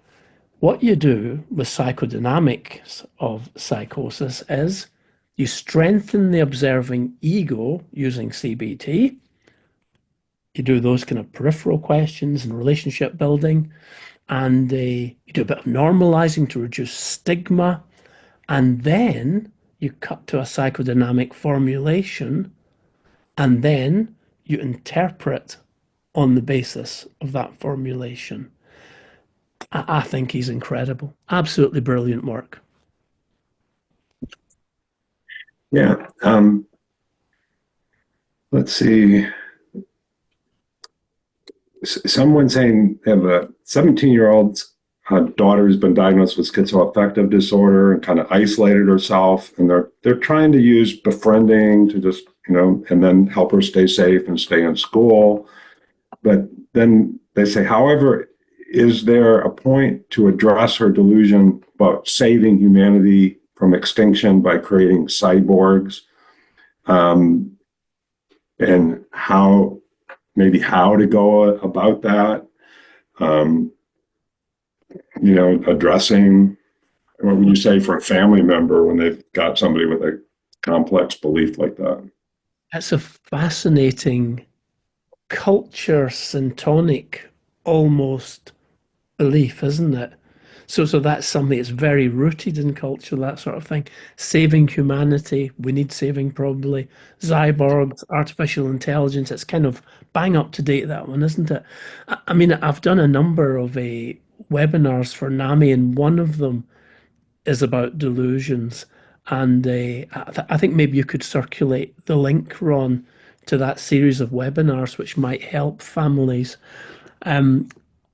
Speaker 2: what you do with psychodynamics of psychosis is you strengthen the observing ego using CBT. You do those kind of peripheral questions and relationship building, and you do a bit of normalizing to reduce stigma, and then you cut to a psychodynamic formulation, and then you interpret on the basis of that formulation. I think he's incredible. Absolutely brilliant work.
Speaker 1: Yeah. Let's see. Someone saying they have a 17-year-old daughter who's been diagnosed with schizoaffective disorder and kind of isolated herself, and they're trying to use befriending to just and then help her stay safe and stay in school. But then they say, however, is there a point to address her delusion about saving humanity from extinction by creating cyborgs, and how to go about that? Addressing, what would you say for a family member when they've got somebody with a complex belief like that?
Speaker 2: It's a fascinating culture syntonic almost belief, isn't it? So that's something that's very rooted in culture, that sort of thing. Saving humanity, we need saving probably. Cyborgs, artificial intelligence, it's kind of bang up to date, that one, isn't it? I mean, I've done a number of webinars for NAMI, and one of them is about delusions. And I think maybe you could circulate the link, Ron, to that series of webinars, which might help families.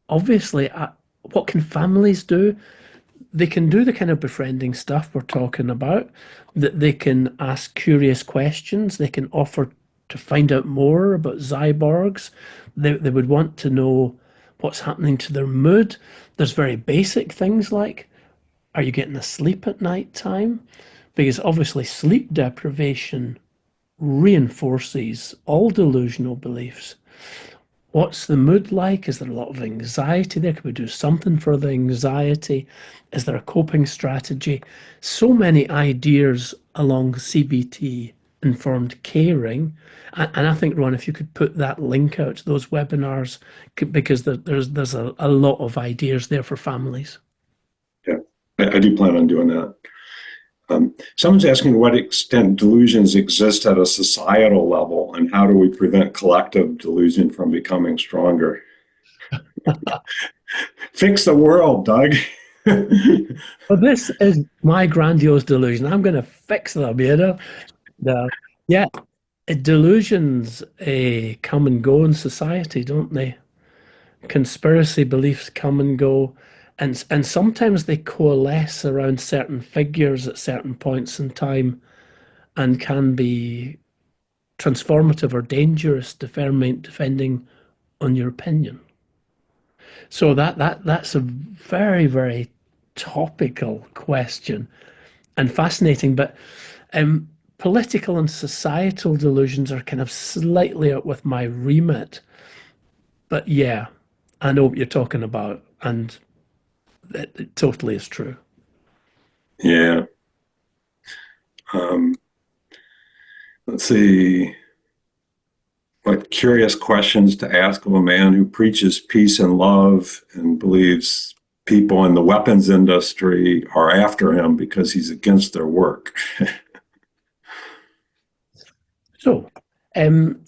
Speaker 2: Obviously, what can families do? They can do the kind of befriending stuff we're talking about, that they can ask curious questions. They can offer to find out more about cyborgs. They would want to know what's happening to their mood. There's very basic things like, are you getting asleep at night time? Because obviously sleep deprivation reinforces all delusional beliefs. What's the mood like? Is there a lot of anxiety there? Can we do something for the anxiety? Is there a coping strategy? So many ideas along CBT informed caring. And I think, Ron, if you could put that link out to those webinars, because there's a lot of ideas there for families.
Speaker 1: Yeah, I do plan on doing that. Someone's asking to what extent delusions exist at a societal level, and how do we prevent collective delusion from becoming stronger? Fix the world, Doug.
Speaker 2: Well, this is my grandiose delusion. I'm going to fix them, you know. The, yeah, delusions come and go in society, don't they? Conspiracy beliefs come and go, and sometimes they coalesce around certain figures at certain points in time and can be transformative or dangerous, depending on your opinion. So that's a very, very topical question and fascinating, but political and societal delusions are kind of slightly out with my remit. But yeah, I know what you're talking about, and it totally is true.
Speaker 1: Yeah. Um, let's see. What curious questions to ask of a man who preaches peace and love and believes people in the weapons industry are after him because he's against their work.
Speaker 2: So, um,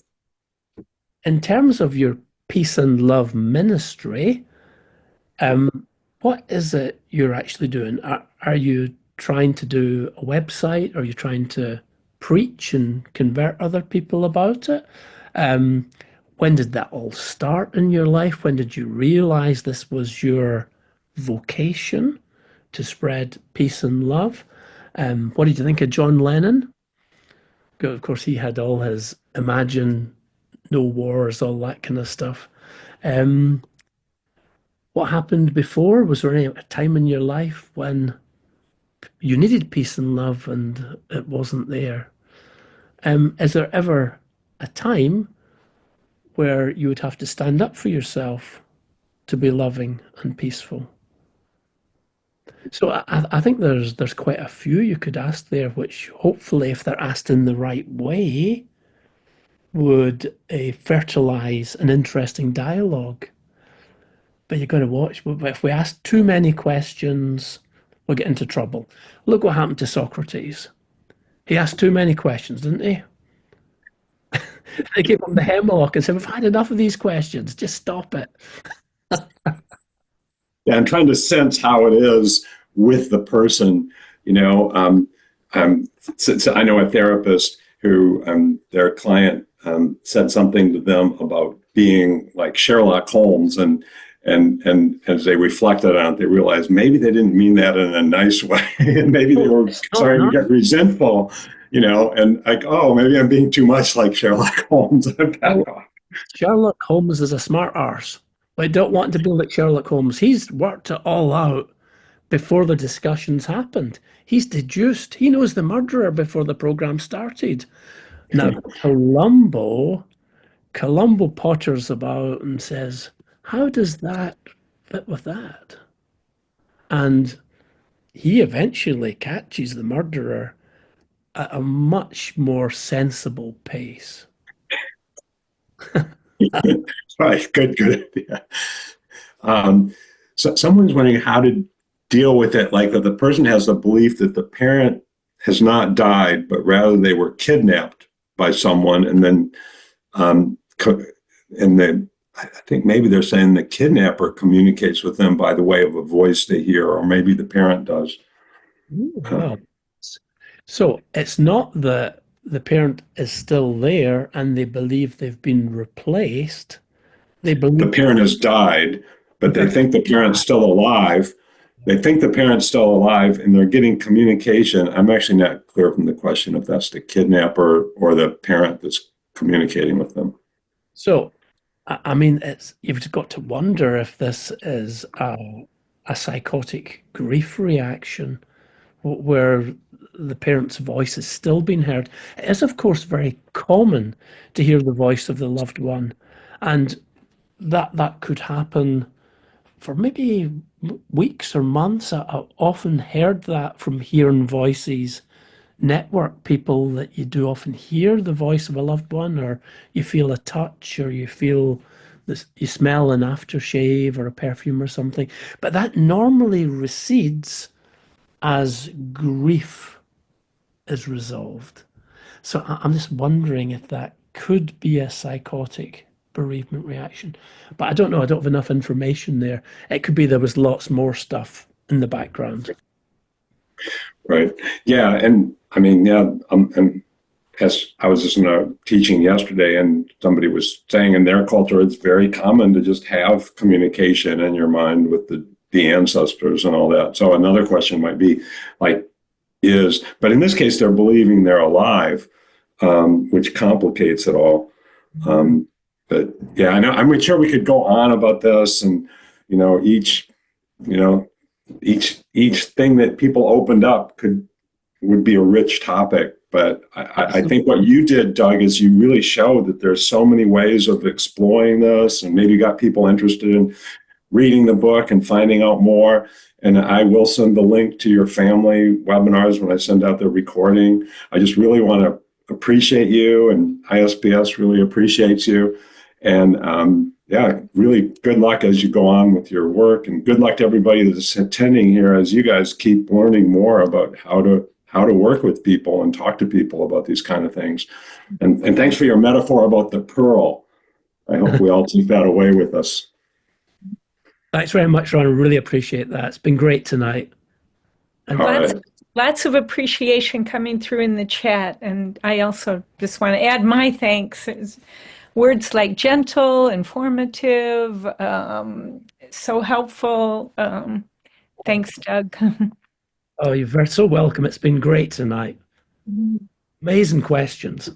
Speaker 2: in terms of your peace and love ministry, what is it you're actually doing? Are you trying to do a website? Are you trying to preach and convert other people about it? Um, when did that all start in your life? When did you realize this was your vocation to spread peace and love? What did you think of John Lennon? Of course, he had all his imagine no wars, all that kind of stuff. Um, what happened before? Was there any a time in your life when you needed peace and love and it wasn't there? Is there ever a time where you would have to stand up for yourself to be loving and peaceful? So I think there's quite a few you could ask there, which hopefully, if they're asked in the right way, would fertilize an interesting dialogue. But you've got to watch. If we ask too many questions, we'll get into trouble. Look what happened to Socrates. He asked too many questions, didn't he? They gave him the hemlock and said, "We've had enough of these questions. Just stop it."
Speaker 1: Yeah, I'm trying to sense how it is with the person. You know, so I know a therapist who their client said something to them about being like Sherlock Holmes, and as they reflected on it, they realized maybe they didn't mean that in a nice way, and maybe they were starting to get resentful. You know, and like, oh, maybe I'm being too much like Sherlock Holmes.
Speaker 2: Sherlock Holmes is a smart arse. I don't want to be like Sherlock Holmes. He's worked it all out before the discussions happened. He's deduced. He knows the murderer before the program started. Now, Columbo potters about and says, how does that fit with that? And he eventually catches the murderer at a much more sensible pace.
Speaker 1: Right, good. Yeah. So someone's wondering how to deal with it. Like if the person has the belief that the parent has not died, but rather they were kidnapped by someone, and then I think maybe they're saying the kidnapper communicates with them by the way of a voice they hear, or maybe the parent does.
Speaker 2: Wow. So it's not that the parent is still there and they believe they've been replaced. They
Speaker 1: The
Speaker 2: believe
Speaker 1: parent has died, but they think the parent's still alive. They think the parent's still alive, and they're getting communication. I'm actually not clear from the question if that's the kidnapper or the parent that's communicating with them.
Speaker 2: so. I mean, you've just got to wonder if this is a psychotic grief reaction where the parent's voice is still being heard. It is, of course, very common to hear the voice of the loved one, and that could happen for maybe weeks or months. I've often heard that from hearing voices, network people, that you do often hear the voice of a loved one, or you feel a touch, or you feel this, you smell an aftershave or a perfume or something. But that normally recedes as grief is resolved. So I'm just wondering if that could be a psychotic bereavement reaction. But I don't know. I don't have enough information there. It could be there was lots more stuff in the background.
Speaker 1: Right. Yeah. And I mean, yeah, and as I was just in a teaching yesterday, and somebody was saying in their culture, it's very common to just have communication in your mind with the ancestors and all that. So another question might be like, but in this case, they're believing they're alive, which complicates it all. But yeah, I know, I'm sure we could go on about this, and, you know, each thing that people opened up would be a rich topic. But I think what you did, Doug, is you really showed that there's so many ways of exploring this, and maybe got people interested in reading the book and finding out more. And I will send the link to your family webinars when I send out the recording. I just really want to appreciate you, and ISPS really appreciates you. And yeah, really good luck as you go on with your work, and good luck to everybody that's attending here as you guys keep learning more about how to work with people and talk to people about these kind of things. And thanks for your metaphor about the pearl. I hope we all take that away with us.
Speaker 2: Thanks very much, Ron. I really appreciate that. It's been great tonight. And
Speaker 5: Lots of appreciation coming through in the chat. And I also just want to add my thanks. Words like gentle, informative, so helpful. Thanks, Doug.
Speaker 2: oh, you're so welcome. It's been great tonight. Amazing questions.